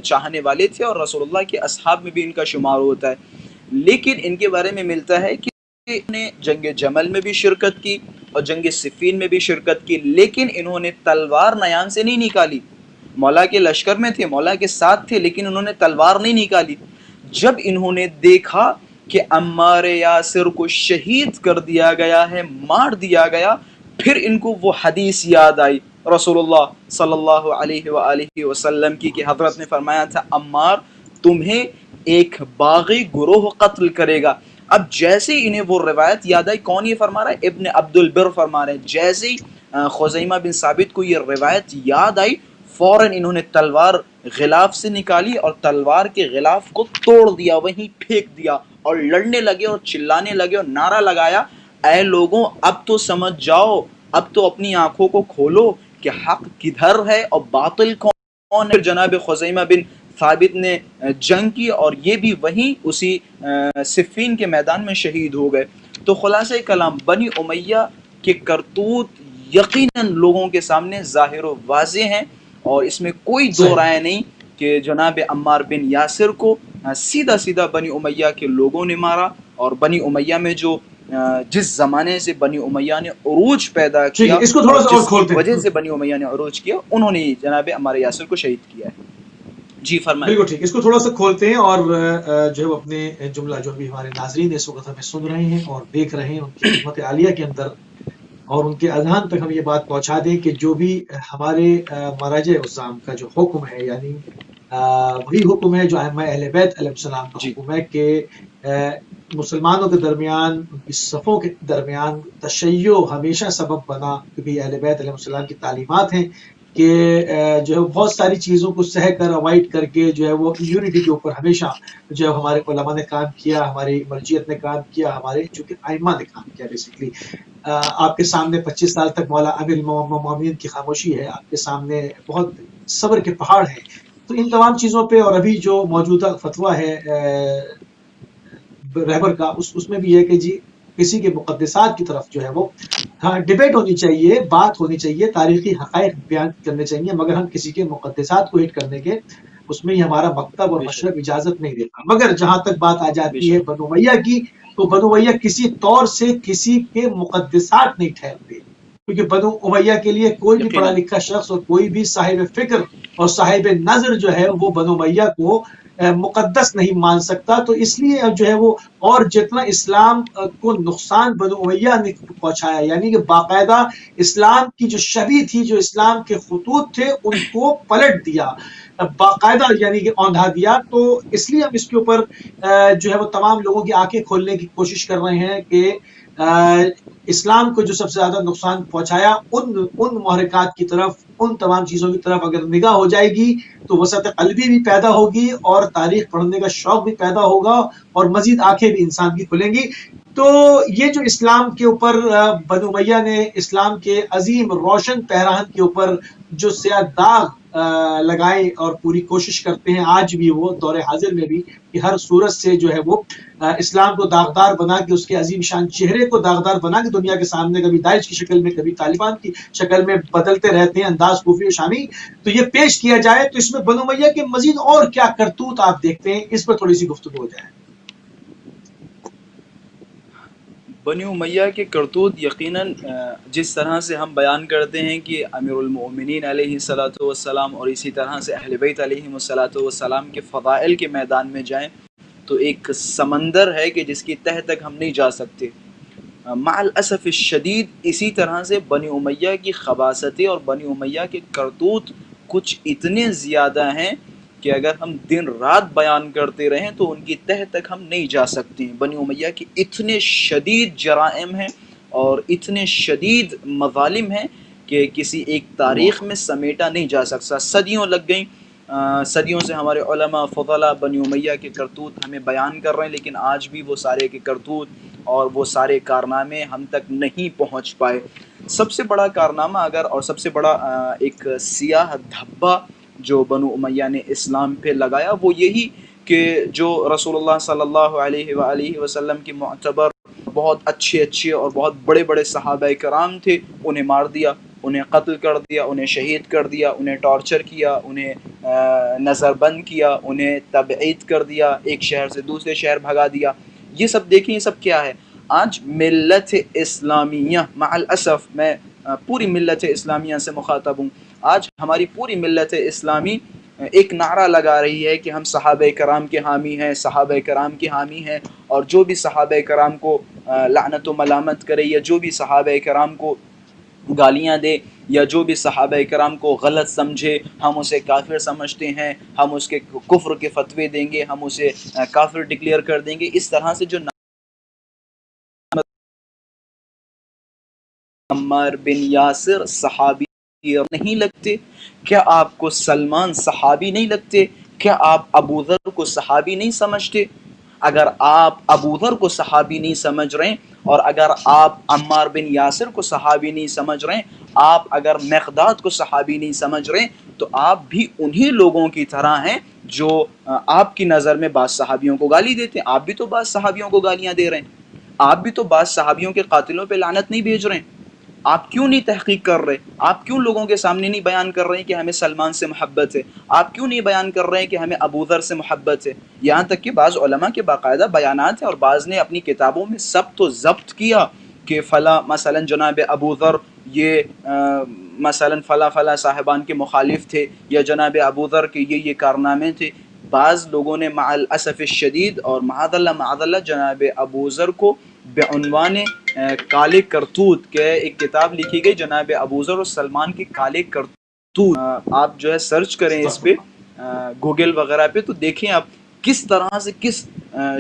چاہنے والے تھے اور رسول اللہ کے اصحاب میں بھی ان کا شمار ہوتا ہے. لیکن ان کے بارے میں ملتا ہے کہ انہوں نے جنگ جمل میں بھی شرکت کی اور جنگ صفین میں بھی شرکت کی، لیکن انہوں نے تلوار نیان سے نہیں نکالی. مولا کے لشکر میں تھے، مولا کے ساتھ تھے، لیکن انہوں نے تلوار نہیں نکالی. جب انہوں نے دیکھا کہ عمار یاسر کو شہید کر دیا گیا ہے، مار دیا گیا، پھر ان کو وہ حدیث یاد آئی رسول اللہ صلی اللہ علیہ وآلہ وسلم کی کہ حضرت نے فرمایا تھا عمار تمہیں ایک باغی گروہ قتل کرے گا. اب جیسے انہیں وہ روایت یاد آئی، کون یہ فرما رہا ہے؟ ابن عبد البر فرما رہے ہیں. جیسے خزیمہ بن ثابت کو یہ روایت یاد آئی، فوراً انہوں نے تلوار غلاف سے نکالی اور تلوار کے غلاف کو توڑ دیا، وہیں پھینک دیا اور لڑنے لگے اور چلانے لگے اور نعرہ لگایا اے لوگوں اب تو سمجھ جاؤ، اب تو اپنی آنکھوں کو کھولو کہ حق کدھر ہے اور باطل کون ہے. جناب خزیمہ بن ثابت نے جنگ کی اور یہ بھی وہیں اسی صفین کے میدان میں شہید ہو گئے. تو خلاصہ کلام بنی امیہ کے کرتوت یقیناً لوگوں کے سامنے ظاہر و واضح ہیں اور اس میں کوئی دو رائے نہیں کہ جناب عمار بن یاسر کو سیدھا سیدھا بنی امیہ کے لوگوں نے مارا. اور بنی امیہ میں جو جس زمانے سے بنی امیہ نے عروج پیدا کیا، اس کو تھوڑا سا اور کھولتے ہیں، وجہ سے بنی امیہ نے عروج کیا، انہوں نے جناب عمار یاسر کو شہید کیا ہے. جی فرمائیں. بالکل ٹھیک، اس کو تھوڑا سا کھولتے ہیں اور جو ہے اپنے جملہ جو بھی ہمارے ناظرین اس وقت ہمیں سن رہے ہیں اور دیکھ رہے ہیں ان کی خدمت عالیہ کے اندر اور ان کے اذہان تک ہم یہ بات پہنچا دیں کہ جو بھی ہمارے مراجع عظام کا جو حکم ہے، یعنی وہی حکم ہے جو ائمہ اہل بیت علیہ السلام کا حکم ہے کہ مسلمانوں کے درمیان، ان کی صفوں کے درمیان تشیع ہمیشہ سبب بنا، کیونکہ اہل بیت علیہ السلام کی تعلیمات ہیں کہ جو ہے بہت ساری چیزوں کو سہ کر اوائڈ کر کے جو ہے وہ یونٹی کے اوپر ہمیشہ جو ہے ہمارے علماء نے کام کیا، ہماری مرجعیت نے کام کیا، ہمارے چونکہ ائمہ نے کام کیا. بیسیکلی آپ کے سامنے 25 سال تک مولا امیر المومنین کی خاموشی ہے، آپ کے سامنے بہت صبر کے پہاڑ ہیں. تو ان تمام چیزوں پہ اور ابھی جو موجودہ فتویٰ ہے رہبر کا، اس میں بھی ہے کہ جی کسی کے مقدسات کی طرف جو ہے وہ ڈیبیٹ ہونی چاہیے، بات ہونی چاہیے، تاریخی حقائق بیان کرنے چاہیے، مگر ہم کسی کے مقدسات کو ہٹ کرنے کے اس میں ہی ہمارا مکتب اور مشرب اجازت نہیں دیتا. مگر جہاں تک بات آ جاتی ہے بنو امیہ کی، تو بنو امیہ کسی طور سے کسی کے مقدسات نہیں ٹھہرتے، کیونکہ بنو امیہ کے لیے کوئی بھی پڑھا لکھا شخص اور کوئی بھی صاحب فکر اور صاحب نظر جو ہے وہ بنو امیہ کو مقدس نہیں مان سکتا. تو اس لیے اب جو ہے وہ اور جتنا اسلام کو نقصان بنو امیہ نے پہنچایا، یعنی کہ باقاعدہ اسلام کی جو شبیہ تھی، جو اسلام کے خطوط تھے، ان کو پلٹ دیا باقاعدہ، یعنی کہ اوندھا دیا. تو اس لیے ہم اس کے اوپر جو ہے وہ تمام لوگوں کی آنکھیں کھولنے کی کوشش کر رہے ہیں کہ اسلام کو جو سب سے زیادہ نقصان پہنچایا ان محرکات کی طرف، ان تمام چیزوں کی طرف اگر نگاہ ہو جائے گی تو وسعت قلبی بھی پیدا ہوگی اور تاریخ پڑھنے کا شوق بھی پیدا ہوگا اور مزید آنکھیں بھی انسان کی کھلیں گی. تو یہ جو اسلام کے اوپر بنو امیہ نے اسلام کے عظیم روشن پہراہن کے اوپر جو سیاہ داغ لگائے اور پوری کوشش کرتے ہیں آج بھی وہ دور حاضر میں بھی کہ ہر صورت سے جو ہے وہ اسلام کو داغدار بنا کے، اس کے عظیم شان چہرے کو داغدار بنا کے دنیا کے سامنے کبھی داعش کی شکل میں، کبھی طالبان کی شکل میں بدلتے رہتے ہیں انداز کوفی و شامی، تو یہ پیش کیا جائے. تو اس میں بنو امیہ کے مزید اور کیا کرتوت آپ دیکھتے ہیں، اس پر تھوڑی سی گفتگو ہو جائے. بنی امیہ کے کرتوت یقیناً جس طرح سے ہم بیان کرتے ہیں کہ امیر المؤمنین علیہ الصلاۃ والسلام اور اسی طرح سے اہل بیت علیہ الصلاۃ والسلام کے فضائل کے میدان میں جائیں تو ایک سمندر ہے کہ جس کی تہ تک ہم نہیں جا سکتے. مع الاسف الشدید اسی طرح سے بنی امیہ کی خباثتیں اور بنی امیہ کے کرتوت کچھ اتنے زیادہ ہیں کہ اگر ہم دن رات بیان کرتے رہیں تو ان کی تہ تک ہم نہیں جا سکتے ہیں۔ بنی امیہ کے اتنے شدید جرائم ہیں اور اتنے شدید مظالم ہیں کہ کسی ایک تاریخ میں سمیٹا نہیں جا سکتا۔ صدیوں لگ گئیں، صدیوں سے ہمارے علماء فضلاء بنی امیہ کے کرتوت ہمیں بیان کر رہے ہیں، لیکن آج بھی وہ سارے کے کرتوت اور وہ سارے کارنامے ہم تک نہیں پہنچ پائے۔ سب سے بڑا کارنامہ اگر اور سب سے بڑا ایک سیاہ دھبا جو بنو امیہ نے اسلام پہ لگایا وہ یہی کہ جو رسول اللہ صلی اللہ علیہ وآلہ وسلم کی معتبر بہت اچھے اور بہت بڑے بڑے صحابہ کرام تھے، انہیں مار دیا، انہیں قتل کر دیا، انہیں شہید کر دیا، انہیں ٹارچر کیا، انہیں نظر بند کیا، انہیں تبعید کر دیا، ایک شہر سے دوسرے شہر بھگا دیا۔ یہ سب دیکھیں، یہ سب کیا ہے؟ آج ملت اسلامیہ، مع الاسف میں پوری ملت اسلامیہ سے مخاطب ہوں، آج ہماری پوری ملت اسلامی ایک نعرہ لگا رہی ہے کہ ہم صحابہ کرام کے حامی ہیں، صحابہ کرام کے حامی ہیں، اور جو بھی صحابہ کرام کو لعنت و ملامت کرے یا جو بھی صحابہ کرام کو گالیاں دے یا جو بھی صحابہ کرام کو غلط سمجھے ہم اسے کافر سمجھتے ہیں، ہم اس کے کفر کے فتوے دیں گے، ہم اسے کافر ڈکلیئر کر دیں گے۔ اس طرح سے جو عمار بن یاسر صحابی نہیں لگتے؟ کیا آپ کو سلمان صحابی نہیں لگتے؟ کیا آپ ابو ذر کو صحابی نہیں سمجھتے؟ اگر آپ ابو ذر کو صحابی نہیں سمجھ رہے اور اگر آپ عمار بن یاسر کو صحابی نہیں سمجھ رہے، آپ اگر مقداد کو صحابی نہیں سمجھ رہے، تو آپ بھی انہی لوگوں کی طرح ہیں جو آپ کی نظر میں بعض صحابیوں کو گالی دیتے ہیں۔ آپ بھی تو بعض صحابیوں کو گالیاں دے رہے ہیں، آپ بھی تو بعض صحابیوں کے قاتلوں پہ لعنت نہیں بھیج رہے ہیں۔ آپ کیوں نہیں تحقیق کر رہے؟ آپ کیوں لوگوں کے سامنے نہیں بیان کر رہے کہ ہمیں سلمان سے محبت ہے؟ آپ کیوں نہیں بیان کر رہے کہ ہمیں ابو ذر سے محبت ہے؟ یہاں تک کہ بعض علماء کے باقاعدہ بیانات ہیں اور بعض نے اپنی کتابوں میں ضبط و ضبط کیا کہ فلاں مثلا جناب ابو ذر یہ مثلا فلاں صاحبان کے مخالف تھے، یا جناب ابو ذر کے یہ کارنامے تھے۔ بعض لوگوں نے مع الاسف الشدید اور معاذ اللہ جناب ابو ذر کو بعنوان کالے کرتوت کے ایک کتاب لکھی گئی، جناب ابو ذر اور سلمان کے کالے کرتوت۔ آپ جو ہے سرچ کریں اس پہ گوگل وغیرہ پہ تو دیکھیں آپ کس طرح سے، کس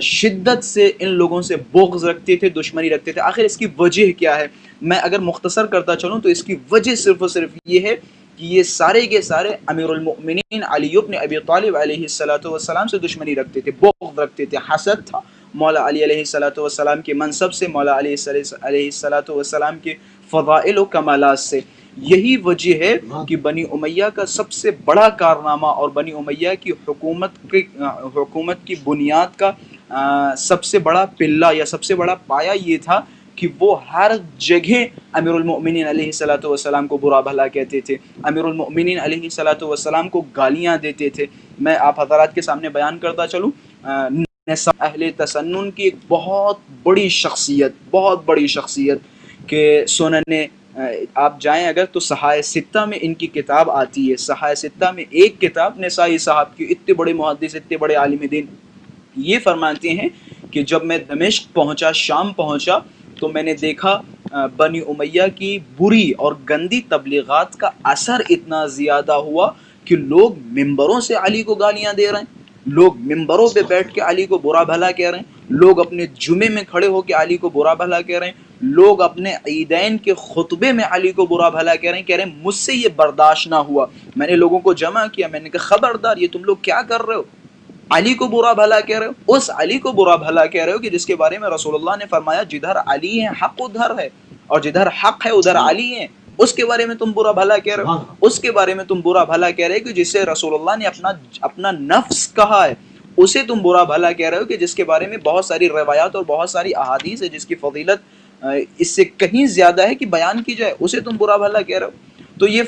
شدت سے ان لوگوں سے بغض رکھتے تھے، دشمنی رکھتے تھے۔ آخر اس کی وجہ کیا ہے؟ میں اگر مختصر کرتا چلوں تو اس کی وجہ صرف اور صرف یہ ہے کہ یہ سارے کے سارے امیر المؤمنین علی بن ابی طالب علیہ السلام سے دشمنی رکھتے تھے، بغض رکھتے تھے، حسد تھا مولا علی علیہ السلام کے منصب سے، مولا علی علیہ السلام کے فضائل و کمالات سے۔ یہی وجہ ہے کہ بنی امیہ کا سب سے بڑا کارنامہ اور بنی امیہ کی حکومت کی بنیاد کا سب سے بڑا پلہ یا سب سے بڑا پایا یہ تھا کہ وہ ہر جگہ امیر المؤمنین علیہ السلام کو برا بھلا کہتے تھے، امیر المؤمنین علیہ السلام کو گالیاں دیتے تھے۔ میں آپ حضرات کے سامنے بیان کرتا چلوں، اہل تسنن کی ایک بہت بڑی شخصیت کہ سنن آپ جائیں اگر تو صحائح ستہ میں ان کی کتاب آتی ہے، صحائح ستہ میں ایک کتاب نسائی صاحب کی، اتنے بڑے محدث، اتنے بڑے عالم دین، یہ فرماتے ہیں کہ جب میں دمشق پہنچا، شام پہنچا، تو میں نے دیکھا بنی امیہ کی بری اور گندی تبلیغات کا اثر اتنا زیادہ ہوا کہ لوگ ممبروں سے علی کو گالیاں دے رہے ہیں، لوگ ممبروں پہ بیٹھ کے علی کو برا بھلا کہہ رہے ہیں، لوگ اپنے جمعے میں کھڑے ہو کے علی کو برا بھلا کہہ رہے ہیں، لوگ اپنے عیدین کے خطبے میں علی کو برا بھلا کہہ رہے ہیں مجھ سے یہ برداشت نہ ہوا۔ میں نے لوگوں کو جمع کیا، میں نے کہا خبردار، یہ تم لوگ کیا کر رہے ہو؟ علی کو برا بھلا کہہ رہے ہو، اس علی کو برا بھلا کہہ رہے ہو کہ جس کے بارے میں رسول اللہ نے فرمایا جدھر علی ہے حق ادھر ہے، اور جدھر حق ہے ادھر علی ہے، اس کے بارے میں تم برا بھلا کہہ رہے ہو، اس کے بارے میں تم برا بھلا کہہ رہے ہو کہ جسے رسول اللہ نے اپنا نفس کہا ہے، اسے تم برا بھلا کہہ رہے ہو کہ جس کے بارے میں بہت ساری روایات اور بہت ساری احادیث ہے جس کی فضیلت اس سے کہیں زیادہ ہے کہ بیان کی جائے، اسے تم برا بھلا کہہ رہے ہو۔ تو یہ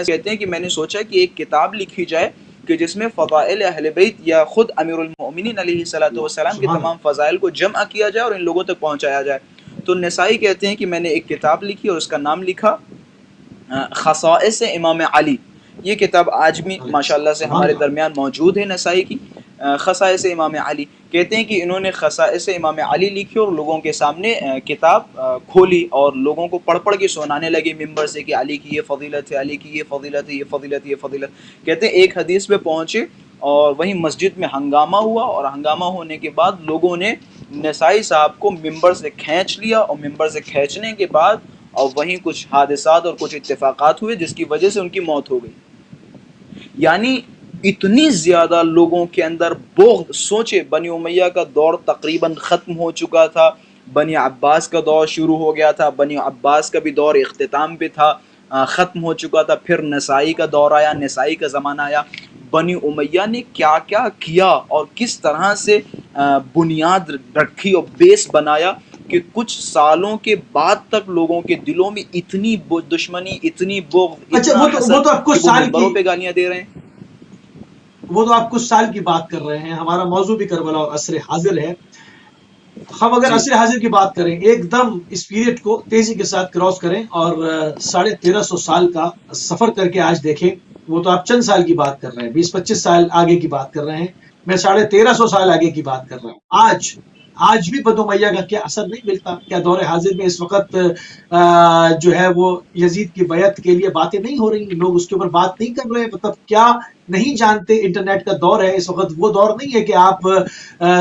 کہتے ہیں کہ میں نے سوچا کہ ایک کتاب لکھی جائے کہ جس میں فضائل اہل بیت یا خود امیر المؤمنین علیہ السلام کے تمام فضائل کو جمع کیا جائے اور ان لوگوں تک پہنچایا جائے۔ تو نسائی کہتے ہیں کہ میں نے ایک کتاب لکھی اور اس کا نام لکھا خصائص امام علی۔ یہ کتاب آج بھی ماشاءاللہ سے ہمارے درمیان موجود ہے نسائی کی۔ خصائص امام علی، کہتے ہیں کہ انہوں نے خصائص امام علی لکھی اور لوگوں کے سامنے کتاب کھولی اور لوگوں کو پڑھ پڑھ کے سنانے لگے ممبر سے کہ علی کی یہ فضیلت ہے، علی کی یہ فضیلت ہے، یہ فضیلت، یہ فضیلت۔ کہتے ہیں ایک حدیث پہ پہنچے اور وہیں مسجد میں ہنگامہ ہوا، اور ہنگامہ ہونے کے بعد لوگوں نے نسائی صاحب کو ممبر سے کھینچ لیا، اور ممبر سے کھینچنے کے بعد اور وہیں کچھ حادثات اور کچھ اتفاقات ہوئے جس کی وجہ سے ان کی موت ہو گئی۔ یعنی اتنی زیادہ لوگوں کے اندر بغض، سوچے بنی امیہ کا دور تقریباً ختم ہو چکا تھا، بنی عباس کا دور شروع ہو گیا تھا، بنی عباس کا بھی دور اختتام پہ تھا، ختم ہو چکا تھا، پھر نسائی کا دور آیا، نسائی کا زمانہ آیا۔ بنی امیہ نے کیا کیا کیا اور کس طرح سے بنیاد رکھی اور بیس بنایا کہ کچھ سالوں کے بعد تک لوگوں کے دلوں میں اتنی دشمنی، اتنی بغض، اچھا اتنا وہ تو حسد آپ کہ کچھ وہ سال کی ممبروں پہ گالیاں دے رہے ہیں۔ وہ تو آپ کچھ سال کی بات کر رہے ہیں، ہمارا موضوع بھی کربلا اور عصر حاضر ہے۔ ہم اگر جی عصر حاضر کی بات کریں، ایک دم اس پیریڈ کو تیزی کے ساتھ کراس کریں اور 1350 سال کا سفر کر کے آج دیکھیں، وہ تو آپ چند سال کی بات کر رہے ہیں، 20-25 سال آگے کی بات کر رہے ہیں، میں 1350 سال آگے کی بات کر رہا ہوں۔ آج بھی بنو امیہ کا کیا اثر نہیں ملتا؟ کیا دور حاضر میں اس وقت جو ہے وہ یزید کی بیعت کے لیے باتیں نہیں ہو رہی؟ لوگ اس کے اوپر بات نہیں کر رہے؟ مطلب کیا نہیں جانتے؟ انٹرنیٹ کا دور ہے اس وقت، وہ دور نہیں ہے کہ آپ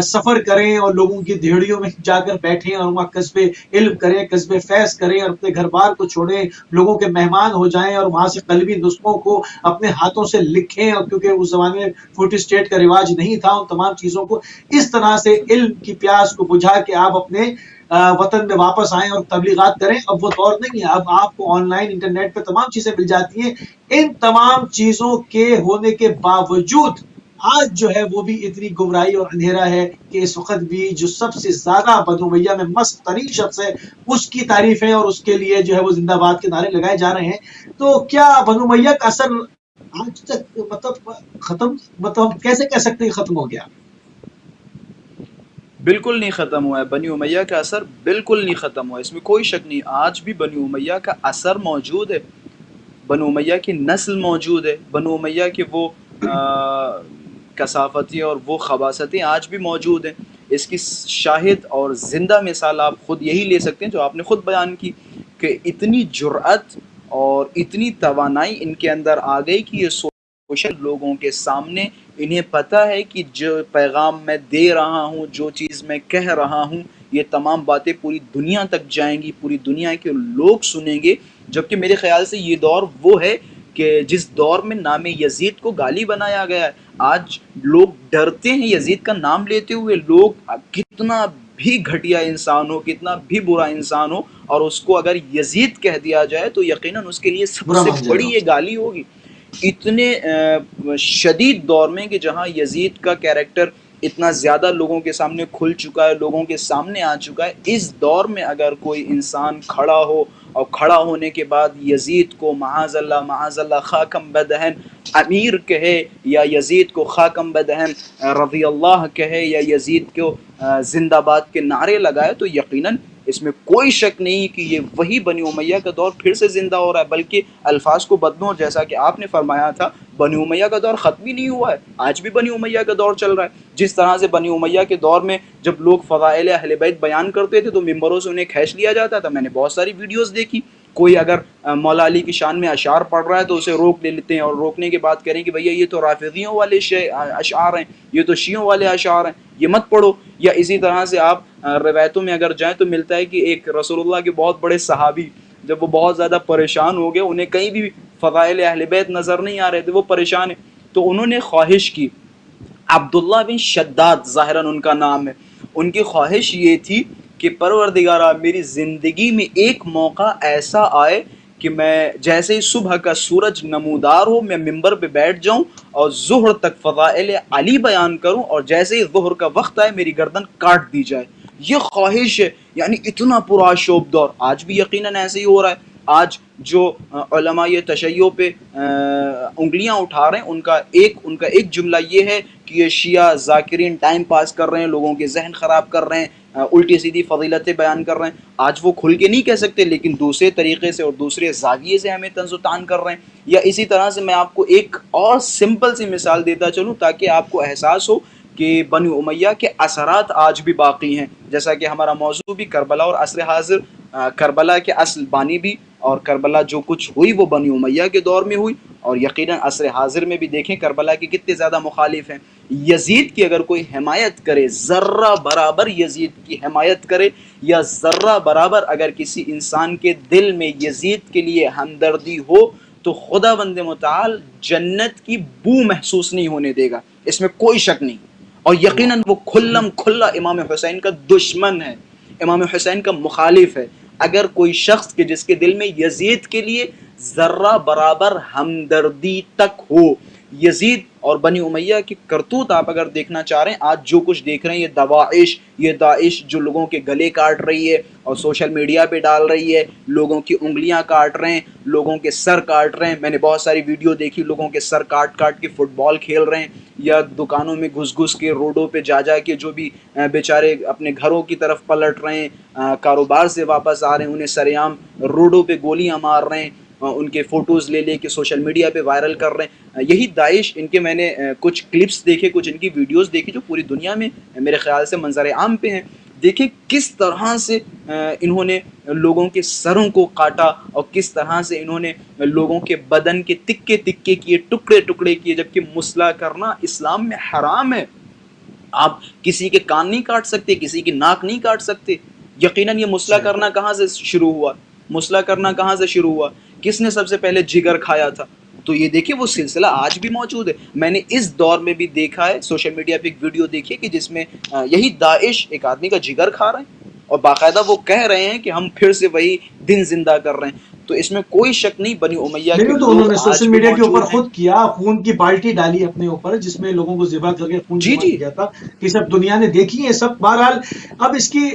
سفر کریں اور لوگوں کی دہڑیوں میں جا کر بیٹھیں اور وہاں قصب علم کریں، قصب فیض کریں اور اپنے گھر بار کو چھوڑیں، لوگوں کے مہمان ہو جائیں اور وہاں سے قلبی نسخوں کو اپنے ہاتھوں سے لکھیں، اور کیونکہ اس زمانے میں فوٹو اسٹیٹ کا رواج نہیں تھا، ان تمام چیزوں کو اس طرح سے علم کی پیاس کو بجھا کے آپ اپنے وطن میں واپس آئیں اور تبلیغات کریں۔ اب وہ دور نہیں ہے، اب آپ کو آن لائن انٹرنیٹ پہ تمام چیزیں مل جاتی ہیں۔ ان تمام چیزوں کے ہونے کے باوجود آج جو ہے وہ بھی اتنی گمراہی اور اندھیرا ہے کہ اس وقت بھی جو سب سے زیادہ بنو امیہ میں مست ترین شخص ہے، اس کی تعریفیں اور اس کے لیے جو ہے وہ زندہ باد کے نعرے لگائے جا رہے ہیں۔ تو کیا بنو امیہ کا اثر آج تک ختم، ہم کیسے کہہ سکتے ہیں ختم ہو گیا؟ بالکل نہیں ختم ہوا ہے، بنی امیہ کا اثر بالکل نہیں ختم ہوا ہے، اس میں کوئی شک نہیں۔ آج بھی بنی امیہ کا اثر موجود ہے، بنو امیہ کی نسل موجود ہے، بنو امیہ کے وہ کثافتیں اور وہ خباثتیں آج بھی موجود ہیں۔ اس کی شاہد اور زندہ مثال آپ خود یہی لے سکتے ہیں جو آپ نے خود بیان کی، کہ اتنی جرأت اور اتنی توانائی ان کے اندر آ گئی کہ یہ سوشل لوگوں کے سامنے انہیں پتہ ہے کہ جو پیغام میں دے رہا ہوں، جو چیز میں کہہ رہا ہوں، یہ تمام باتیں پوری دنیا تک جائیں گی، پوری دنیا کے لوگ سنیں گے۔ جبکہ میرے خیال سے یہ دور وہ ہے کہ جس دور میں نام یزید کو گالی بنایا گیا ہے، آج لوگ ڈرتے ہیں یزید کا نام لیتے ہوئے۔ لوگ کتنا بھی گھٹیا انسان ہو، کتنا بھی برا انسان ہو، اور اس کو اگر یزید کہہ دیا جائے تو یقیناً اس کے لیے سب برا سے مان جائے بڑی گا۔ یہ گالی ہوگی۔ اتنے شدید دور میں کہ جہاں یزید کا کیریکٹر اتنا زیادہ لوگوں کے سامنے کھل چکا ہے، لوگوں کے سامنے آ چکا ہے، اس دور میں اگر کوئی انسان کھڑا ہو اور کھڑا ہونے کے بعد یزید کو معاذ اللہ خاکم بدہن امیر کہے، یا یزید کو خاکم بدہن رضی اللہ کہے، یا یزید کو زندہ باد کے نعرے لگائے، تو یقیناً اس میں کوئی شک نہیں کہ یہ وہی بنی امیہ کا دور پھر سے زندہ ہو رہا ہے۔ بلکہ الفاظ کو بدلوں، جیسا کہ آپ نے فرمایا تھا، بنی امیہ کا دور ختم ہی نہیں ہوا ہے، آج بھی بنی امیہ کا دور چل رہا ہے۔ جس طرح سے بنی امیہ کے دور میں جب لوگ فضائل اہل بیت بیان کرتے تھے تو ممبروں سے انہیں کھینچ لیا جاتا تھا۔ میں نے بہت ساری ویڈیوز دیکھی، کوئی اگر مولا علی کی شان میں اشعار پڑھ رہا ہے تو اسے روک لیتے ہیں، اور روکنے کے بعد کریں کہ بھیا یہ تو رافضیوں والے اشعار ہیں، یہ تو شیعوں والے اشعار ہیں، یہ مت پڑھو۔ یا اسی طرح سے آپ روایتوں میں اگر جائیں تو ملتا ہے کہ ایک رسول اللہ کے بہت بڑے صحابی جب وہ بہت زیادہ پریشان ہو گئے، انہیں کہیں بھی فضائل اہل بیت نظر نہیں آ رہے تھے، وہ پریشان ہیں، تو انہوں نے خواہش کی، عبداللہ بن شداد ظاہراً ان کا نام ہے، ان کی خواہش یہ تھی کہ پروردگارہ میری زندگی میں ایک موقع ایسا آئے کہ میں جیسے ہی صبح کا سورج نمودار ہو میں ممبر پہ بیٹھ جاؤں اور ظہر تک فضائل علی بیان کروں، اور جیسے ہی ظہر کا وقت آئے میری گردن کاٹ دی جائے۔ یہ خواہش ہے، یعنی اتنا پرآشوب دور۔ آج بھی یقیناً ایسے ہی ہو رہا ہے۔ آج جو علماء یہ تشیع پہ انگلیاں اٹھا رہے ہیں، ان کا ایک جملہ یہ ہے کہ یہ شیعہ ذاکرین ٹائم پاس کر رہے ہیں، لوگوں کے ذہن خراب کر رہے ہیں، الٹی سیدھی فضیلتیں بیان کر رہے ہیں۔ آج وہ کھل کے نہیں کہہ سکتے، لیکن دوسرے طریقے سے اور دوسرے زاویے سے ہمیں طنز و تان کر رہے ہیں۔ یا اسی طرح سے میں آپ کو ایک اور سمپل سی مثال دیتا چلوں تاکہ آپ کو احساس ہو کہ بنی امیہ کے اثرات آج بھی باقی ہیں، جیسا کہ ہمارا موضوع بھی کربلا اور عصر حاضر، کربلا کے اصل بانی بھی، اور کربلا جو کچھ ہوئی وہ بنی امیہ کے دور میں ہوئی، اور یقیناً عصر حاضر میں بھی دیکھیں کربلا کے کتنے زیادہ مخالف ہیں۔ یزید کی اگر کوئی حمایت کرے، ذرہ برابر یزید کی حمایت کرے، یا ذرہ برابر اگر کسی انسان کے دل میں یزید کے لیے ہمدردی ہو، تو خدا بند متعال جنت کی بو محسوس نہیں ہونے دے گا، اس میں کوئی شک نہیں۔ اور یقیناً وہ کھلم کھلا امام حسین کا دشمن ہے، امام حسین کا مخالف ہے۔ اگر کوئی شخص کہ جس کے دل میں یزید کے لیے ذرہ برابر ہمدردی تک ہو، یزید اور بنی امیہ کی کرتوت آپ اگر دیکھنا چاہ رہے ہیں، آج جو کچھ دیکھ رہے ہیں، یہ داعش جو لوگوں کے گلے کاٹ رہی ہے اور سوشل میڈیا پہ ڈال رہی ہے، لوگوں کی انگلیاں کاٹ رہے ہیں، لوگوں کے سر کاٹ رہے ہیں۔ میں نے بہت ساری ویڈیو دیکھی، لوگوں کے سر کاٹ کاٹ کے فٹ بال کھیل رہے ہیں، یا دکانوں میں گھس گھس کے، روڈوں پہ جا کے جو بھی بیچارے اپنے گھروں کی طرف پلٹ رہے ہیں، کاروبار سے واپس آ رہے ہیں، انہیں سریعام روڈوں پہ گولیاں مار رہے ہیں، ان کے فوٹوز لے کے سوشل میڈیا پہ وائرل کر رہے ہیں۔ یہی داعش، ان کے میں نے کچھ کلپس دیکھے، کچھ ان کی ویڈیوز دیکھی جو پوری دنیا میں میرے خیال سے منظر عام پہ ہیں۔ دیکھیں کس طرح سے انہوں نے لوگوں کے سروں کو کاٹا، اور کس طرح سے انہوں نے لوگوں کے بدن کے تکے تکے کیے، ٹکڑے ٹکڑے کیے، جبکہ مسئلہ کرنا اسلام میں حرام ہے۔ آپ کسی کے کان نہیں کاٹ سکتے، کسی کی ناک نہیں کاٹ سکتے۔ یقیناً یہ مسئلہ کرنا کہاں سے شروع ہوا؟ مسئلہ کرنا کہاں سے شروع ہوا؟ کس نے سب سے پہلے جگر کھایا تھا؟ تو یہ دیکھیں وہ سلسلہ آج بھی موجود ہے۔ میں نے اس دور میں بھی دیکھا ہے، سوشل میڈیا پہ ایک ویڈیو دیکھی کہ جس میں یہی داعش ایک آدمی کا جگر کھا رہے ہیں، اور باقاعدہ وہ کہہ رہے ہیں کہ ہم پھر سے وہی دن زندہ کر رہے ہیں۔ تو اس میں کوئی شک نہیں، بنی امیہ کے تو انہوں لوگ نے آج سوشل بھی میڈیا کے اوپر موجود ہیں۔ خود کیا، خون کی بالٹی ڈالی اپنے اوپر، جس میں لوگوں کو ذبح کر کے خون جمع کیا تھا، یہ سب دنیا نے دیکھی ہے سب۔ بہرحال اب اس کی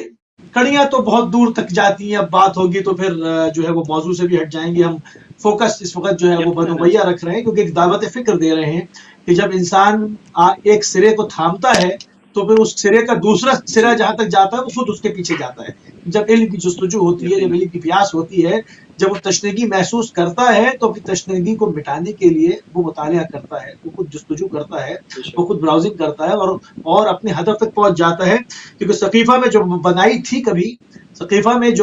کڑیاں تو بہت دور تک جاتی ہیں، اب بات ہوگی تو پھر جو ہے وہ موضوع سے بھی ہٹ جائیں گے۔ ہم فوکس اس وقت جو ہے وہ بنی امیہ رکھ رہے ہیں، کیونکہ ایک دعوت فکر دے رہے ہیں کہ جب انسان ایک سرے کو تھامتا ہے تو پھر اس سرے کا دوسرا سرا جہاں تک جاتا ہے وہ خود اس کے پیچھے جاتا ہے۔ جب علم کی جستجو ہوتی ہے، جب علم کی پیاس ہوتی ہے، جب وہ تشنگی محسوس کرتا ہے، تو پھر تشنگی کو مٹانے کے لیے وہ مطالعہ کرتا ہے، وہ خود جستجو کرتا ہے، وہ خود براؤزنگ کرتا ہے، اور اپنے ہدف تک پہنچ جاتا ہے۔ کیونکہ ثقیفہ میں جو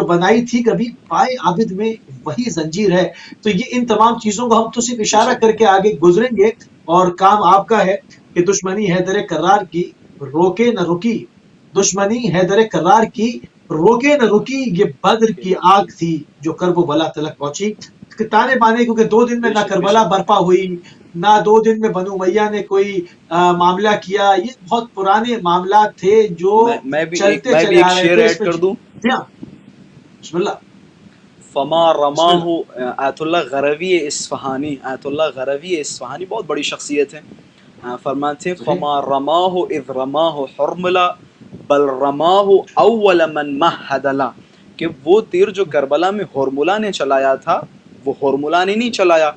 بنائی تھی کبھی پائے عابد میں وہی زنجیر ہے۔ تو یہ ان تمام چیزوں کو ہم تو صرف اشارہ کر کے آگے گزریں گے، اور کام آپ کا ہے کہ دشمنی حیدر کرار کی روکے نہ رکی، دشمنی حیدر کرار کی روکے نہ رکی، یہ بدر کی آگ تھی جو کرب و بلا تلک پہنچی۔ تانے بانے، کیونکہ 2 دن میں نہ کربلا برپا ہوئی، نہ 2 دن میں بنو امیہ نے کوئی معاملہ کیا، یہ بہت پرانے معاملات تھے جو چلتے چلے آ رہے تھے۔ بسم اللہ۔ فما رماہ آیت اللہ غروی اصفہانی، آیت اللہ غروی اصفہانی بہت بڑی شخصیت ہے، فرماتے ہیں فما رماہ اذ رماہ حرملہ بل رماہ اول من مہدلہ، کہ وہ تیر جو کربلا میں حرملہ نے چلایا تھا، وہ حرملہ نے نہیں چلایا،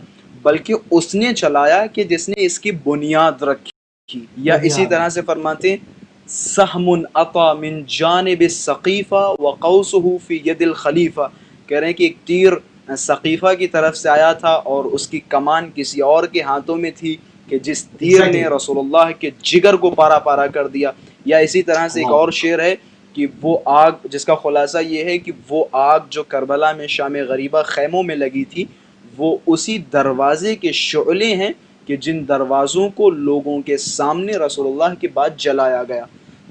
بلکہ اس نے چلایا کہ جس نے اس کی بنیاد رکھی۔ یا اسی طرح سے فرماتے ہیں سہم عطا من جانب السقیفہ وقوسہ فی ید الخلیفہ، کہہ رہے ہیں کہ ایک تیر سقیفہ کی طرف سے آیا تھا اور اس کی کمان کسی اور کے ہاتھوں میں تھی، کہ جس تیر نے رسول اللہ کے جگر کو پارا پارا کر دیا۔ یا اسی طرح سے ایک اور شعر ہے کہ وہ آگ، جس کا خلاصہ یہ ہے کہ وہ آگ جو کربلا میں شام غریبہ خیموں میں لگی تھی، وہ اسی دروازے کے شعلے ہیں کہ جن دروازوں کو لوگوں کے سامنے رسول اللہ کے بعد جلایا گیا۔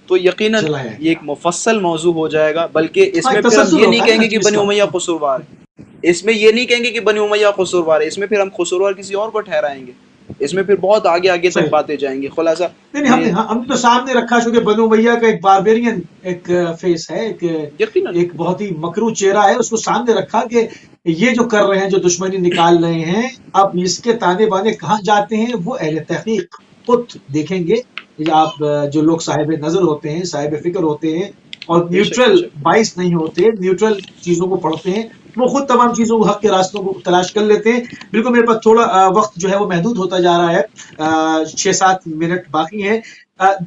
تو یقیناً یہ ایک مفصل موضوع ہو جائے گا، بلکہ اس میں پھر ہم یہ نہیں کہیں گے کہ بنی امیہ قصوروار ہے، اس میں یہ نہیں کہیں گے کہ بنی امیہ قصوروار ہے، اس میں پھر ہم قصوروار کسی اور کو ٹھہرائیں گے، اس میں پھر بہت آگے تک باتیں جائیں گے۔ خلاصہ نہیں، ہم تو سامنے رکھا چونکہ بنو امیہ کا ایک باربیرین ایک فیس ہے، ایک بہت ہی مکروہ چہرہ ہے، اس کو سامنے رکھا کہ یہ جو کر رہے ہیں، جو دشمنی نکال رہے ہیں، اب اس کے تانے بانے کہاں جاتے ہیں وہ اہل تحقیق خود دیکھیں گے۔ آپ جو لوگ صاحب نظر ہوتے ہیں، صاحب فکر ہوتے ہیں، اور نیوٹرل باعث نہیں ہوتے، نیوٹرل چیزوں کو پڑھتے ہیں، وہ خود تمام چیزوں کو، حق کے راستوں کو تلاش کر لیتے ہیں۔ بالکل میرے پاس تھوڑا وقت جو ہے وہ محدود ہوتا جا رہا ہے، 6-7 منٹ باقی ہیں۔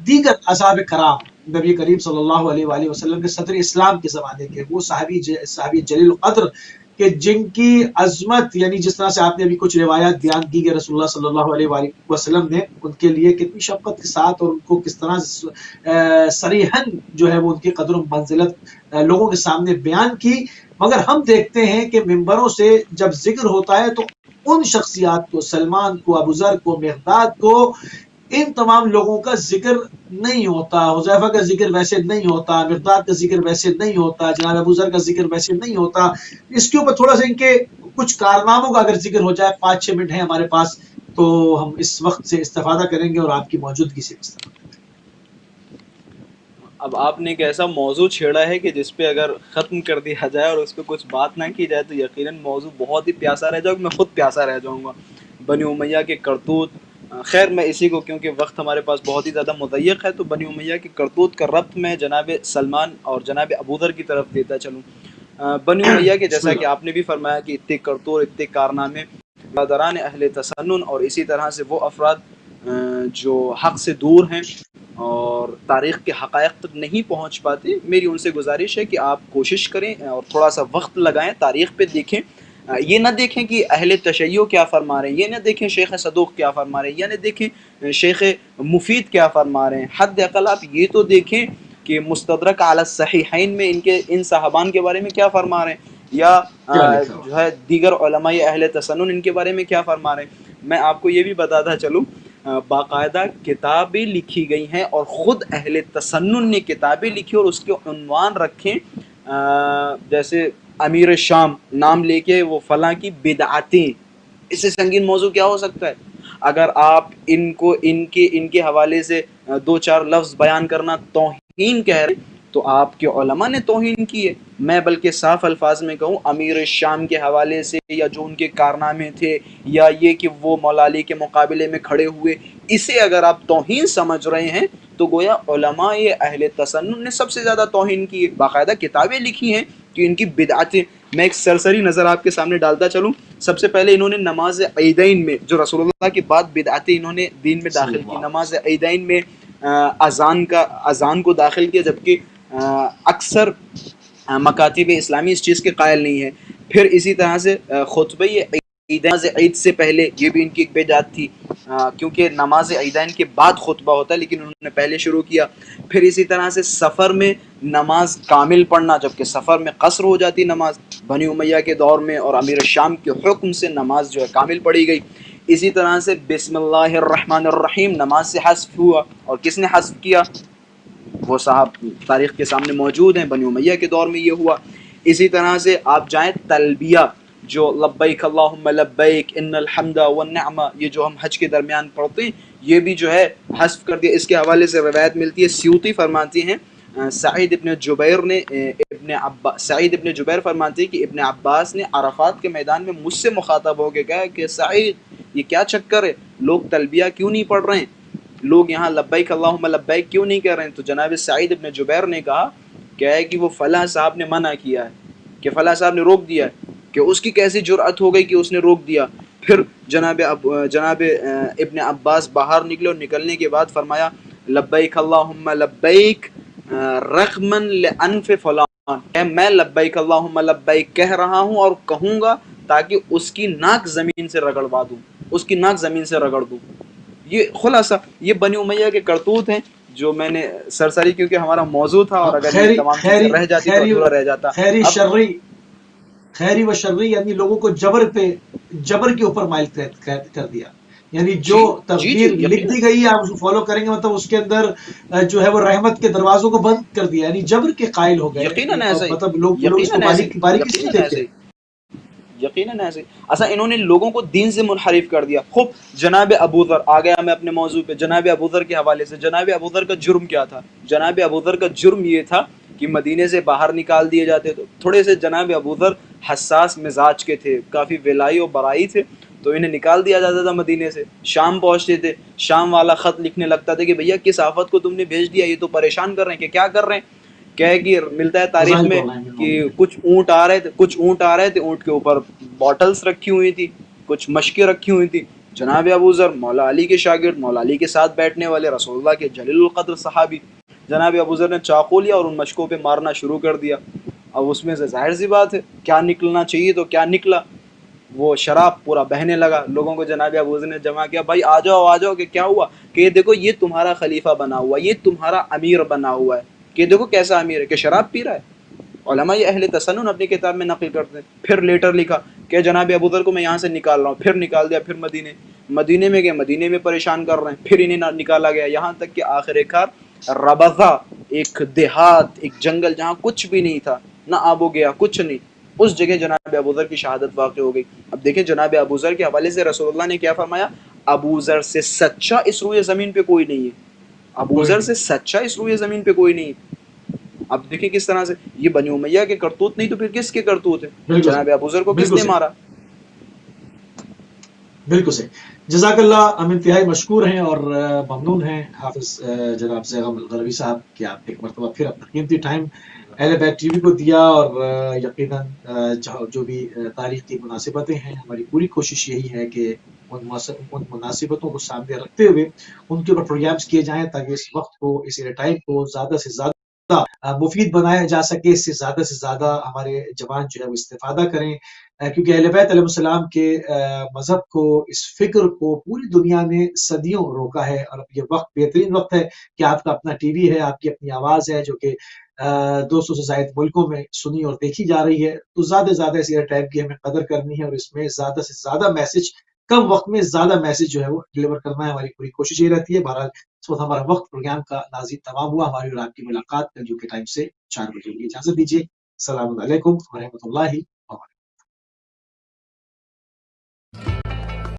دیگر اصحاب کرام، نبی کریم صلی اللہ علیہ وآلہ وسلم کے صدر اسلام کے زمانے کے وہ صحابی جلیل القدر کہ جن کی عظمت یعنی جس طرح سے آپ نے ابھی کچھ روایات بیان کی کہ رسول اللہ صلی اللہ علیہ وآلہ وسلم نے ان کے لیے کتنی شفقت کے ساتھ اور ان کو کس طرح صریحاً جو ہے وہ ان کی قدر و منزلت لوگوں کے سامنے بیان کی، مگر ہم دیکھتے ہیں کہ ممبروں سے جب ذکر ہوتا ہے تو ان شخصیات کو، سلمان کو، ابو ذر کو، مقداد کو، ان تمام لوگوں کا ذکر نہیں ہوتا، حذیفہ کا ذکر ویسے نہیں ہوتا، مقداد کا ذکر ویسے نہیں ہوتا، جناب ابو ذر کا ذکر ویسے نہیں ہوتا۔ اس کے اوپر تھوڑا سا ان کے کچھ کارناموں کا اگر ذکر ہو جائے، 5-6 منٹ ہیں ہمارے پاس تو ہم اس وقت سے استفادہ کریں گے اور آپ کی موجودگی سے استفادہ۔ اب آپ نے ایک ایسا موضوع چھیڑا ہے کہ جس پہ اگر ختم کر دیا جائے اور اس پہ کچھ بات نہ کی جائے تو یقیناً موضوع بہت ہی پیاسا رہ جائے گا، میں خود پیاسا رہ جاؤں گا۔ بنی امیہ کے کرتوت، خیر میں اسی کو کیونکہ وقت ہمارے پاس بہت ہی زیادہ مضیق ہے تو بنی امیہ کے کرتوت کا ربط میں جناب سلمان اور جناب ابوذر کی طرف دیتا چلوں۔ بنی امیہ کے بسم جیسا کہ اللہ۔ آپ نے بھی فرمایا کہ اتنے کرتوت، اتنے کارنامے، برادران اہل تسنن اور اسی طرح سے وہ افراد جو حق سے دور ہیں اور تاریخ کے حقائق تک نہیں پہنچ پاتے، میری ان سے گزارش ہے کہ آپ کوشش کریں اور تھوڑا سا وقت لگائیں، تاریخ پہ دیکھیں، یہ نہ دیکھیں کہ اہل تشیع کیا فرما رہے ہیں، یہ نہ دیکھیں شیخ صدوق کیا فرما رہے ہیں، یہ نہ دیکھیں شیخ مفید کیا فرما رہے ہیں، حد اقل آپ یہ تو دیکھیں کہ مستدرک علی الصحیحین میں ان صحابان کے بارے میں کیا فرما رہے ہیں، یا کیا لکھا ہوا؟ جو ہے دیگر علماء اہل تسنن ان کے بارے میں کیا فرما رہے ہیں۔ میں آپ کو یہ بھی بتاتا چلوں، باقاعدہ کتابیں لکھی گئی ہیں اور خود اہل تسنن نے کتابیں لکھی اور اس کے عنوان رکھیں جیسے امیر شام نام لے کے وہ فلاں کی بدعتیں، اس سے سنگین موضوع کیا ہو سکتا ہے؟ اگر آپ ان کو ان کے حوالے سے 2-4 لفظ بیان کرنا توہین کہہ رہے ہیں تو آپ کے علماء نے توہین کی ہے۔ میں بلکہ صاف الفاظ میں کہوں امیر شام کے حوالے سے یا جو ان کے کارنامے تھے یا یہ کہ وہ مولا علی کے مقابلے میں کھڑے ہوئے، اسے اگر آپ توہین سمجھ رہے ہیں تو گویا علماء اہل تسنن نے سب سے زیادہ توہین کی ہے، باقاعدہ کتابیں لکھی ہیں کہ ان کی بدعتیں۔ میں ایک سرسری نظر آپ کے سامنے ڈالتا چلوں۔ سب سے پہلے انہوں نے نماز عیدین میں جو رسول اللہ کے بعد بدعتیں انہوں نے دین میں داخل کی، نماز عیدین میں اذان کو داخل کیا، جبکہ اکثر مکاتب اسلامی اس چیز کے قائل نہیں ہیں۔ پھر اسی طرح سے خطبہ عید سے پہلے یہ بھی ان کی ایک بدعت تھی، کیونکہ نماز عیدین کے بعد خطبہ ہوتا ہے لیکن انہوں نے پہلے شروع کیا۔ پھر اسی طرح سے سفر میں نماز کامل پڑھنا، جبکہ سفر میں قصر ہو جاتی نماز، بنی امیہ کے دور میں اور امیر شام کے حکم سے نماز جو ہے کامل پڑھی گئی۔ اسی طرح سے بسم اللہ الرحمن الرحیم نماز سے حذف ہوا، اور کس نے حذف کیا؟ وہ صاحب تاریخ کے سامنے موجود ہیں، بنی امیہ کے دور میں یہ ہوا۔ اسی طرح سے آپ جائیں تلبیہ جو لبیک اللہم لبیک ان الحمد والنعمہ، یہ جو ہم حج کے درمیان پڑھتے ہیں، یہ بھی جو ہے حذف کر دیا۔ اس کے حوالے سے روایت ملتی ہے، سیوطی فرماتی ہیں سعید ابن جبیر فرماتے ہیں کہ ابن عباس نے عرفات کے میدان میں مجھ سے مخاطب ہو کے کہا کہ سعید یہ کیا چکر ہے، لوگ تلبیہ کیوں نہیں پڑھ رہے ہیں، لوگ یہاں لبیک اللہم لبیک کیوں نہیں کر رہے ہیں؟ تو جناب سعید ابن جبیر نے کہا کیا ہے کہ وہ فلاں صاحب نے منع کیا ہے، کہ فلاں صاحب نے روک دیا ہے، کہ اس کی کیسی جرأت ہو گئی کہ اس نے روک دیا۔ پھر جناب ابن عباس باہر نکلے اور نکلنے کے بعد فرمایا لبیک اللہم لبیک رغمن لانف فلان، میں لبیک اللہم لبیک کہہ رہا ہوں اور کہوں گا تاکہ اس کی ناک زمین سے رگڑوا دوں، اس کی ناک زمین سے رگڑ دوں۔ یہ خلاصہ یہ بنی امیہ کے کرتوت ہیں جو میں نے سرسری، کیونکہ ہمارا موضوع تھا اور اگر یہ تمام چیزیں رہ جاتی تو ادھورا رہ جاتا۔ خیری و شرری یعنی لوگوں کو جبر کے اوپر مائل کر دیا، یعنی جو تقدیر لکھ دی گئی ہے آپ اس کو فالو کریں گے، مطلب اس کے اندر جو ہے وہ رحمت کے دروازوں کو بند کر دیا، یعنی جبر کے قائل ہو گئے، یقیناً ایسے، مطلب لوگ اس کو باریکی سے دیکھتے ہیں۔ یقیناً ایسے اصلا انہوں نے لوگوں کو دین سے منحرف کر دیا۔ خوب جناب ابوذر آ گیا، میں اپنے موضوع پہ جناب ابوذر کے حوالے سے۔ جناب ابوذر کا جرم کیا تھا؟ جناب ابوذر کا جرم یہ تھا کہ مدینے سے باہر نکال دیے جاتے، تو تھوڑے سے جناب ابوذر حساس مزاج کے تھے، کافی ولائی و برائی تھے، تو انہیں نکال دیا جاتا تھا مدینے سے۔ شام پہنچتے تھے، شام والا خط لکھنے لگتا تھا کہ بھیا کس آفت کو تم نے بھیج دیا، یہ تو پریشان کر رہے ہیں کہ کیا کر رہے ہیں۔ کیا ہے کہ ملتا ہے تاریخ میں کہ کچھ اونٹ آ رہے تھے، اونٹ کے اوپر باٹلز رکھی ہوئی تھی، کچھ مشکیں رکھی ہوئی تھی۔ جناب ابوذر مولا علی کے شاگرد، مولا علی کے ساتھ بیٹھنے والے، رسول اللہ کے جلیل القدر صحابی، جناب ابوذر نے چاقو لیا اور ان مشکوں پہ مارنا شروع کر دیا۔ اب اس میں سے ظاہر سی بات ہے کیا نکلنا چاہیے تو کیا نکلا، وہ شراب پورا بہنے لگا، لوگوں کو جناب ابو ذر نے جمع کیا، بھائی آ جاؤ کہ کیا ہوا، کہ یہ دیکھو یہ تمہارا خلیفہ بنا ہوا، یہ تمہارا امیر بنا ہوا ہے، کہ دیکھو کیسا امیر ہے کہ شراب پی رہا ہے۔ علماء یہ اہل تسنن اپنی کتاب میں نقل کرتے ہیں۔ پھر لیٹر لکھا کہ جناب ابو ذر کو میں یہاں سے نکال رہا ہوں، پھر نکال دیا، پھر مدینے میں گئے، مدینے میں پریشان کر رہے ہیں، پھر انہیں نکالا گیا، یہاں تک کہ آخر کار ربضہ، ایک دیہات، ایک جنگل جہاں کچھ بھی نہیں تھا، نہ آب و گیا، کچھ نہیں، اس جگہ جناب ابو ذر کی شہادت واقع ہو گئی۔ اب دیکھیں جناب ابو ذر کے حوالے سے رسول اللہ نے کیا فرمایا، ابو ذر سے سچا اس روئے زمین پہ کوئی نہیں ہے، ابو کوئی ذر نہیں، سے سچا اس روئے زمین پہ کوئی نہیں ہے۔ اب دیکھیں کس طرح سے یہ بنی امیہ کے کرتوت نہیں تو پھر کس کے کرتوت ہے؟ بالکل صحیح، جناب ابو ذر کو کس بالکل نے صحیح، مارا؟ بالکل صحیح۔ جزاک اللہ، ہم انتہائی مشکور ہیں اور ممنون ہیں حافظ جناب زیغم الغروی صاحب کہ آپ ایک مرتبہ پھر اپنا قیمتی ٹائم اہل بیت ٹی وی کو دیا، اور یقیناً جو بھی تاریخ کی مناسبتیں ہیں، ہماری پوری کوشش یہی ہے کہ ان مناسبتوں کو سامنے رکھتے ہوئے ان کے اوپر پروگرامس کیے جائیں تاکہ اس وقت کو، اس ٹائم کو زیادہ سے زیادہ مفید بنایا جا سکے، اس سے زیادہ ہمارے جوان جو ہے وہ استفادہ کریں، کیونکہ اہل بیت علیہ السلام کے مذہب کو، اس فکر کو پوری دنیا نے صدیوں روکا ہے، اور اب یہ وقت، بہترین وقت ہے کہ آپ کا اپنا ٹی وی ہے، آپ کی اپنی آواز ہے جو کہ 200 سے زائد ملکوں میں سنی اور دیکھی جا رہی ہے، تو زیادہ سے زیادہ اس ایئر ٹائم کی ہمیں قدر کرنی ہے، اور اس میں زیادہ سے زیادہ میسج، کم وقت میں زیادہ میسج جو ہے وہ ڈلیور کرنا ہے، ہماری پوری کوشش یہ رہتی ہے۔ بہرحال اس وقت ہمارا وقت پروگرام کا ناظرین تمام ہوا، ہماری اور آپ کی ملاقات کل جو کے ٹائم سے 4 بجے ہوگی۔ اجازت دیجیے، السلام علیکم ورحمۃ اللہ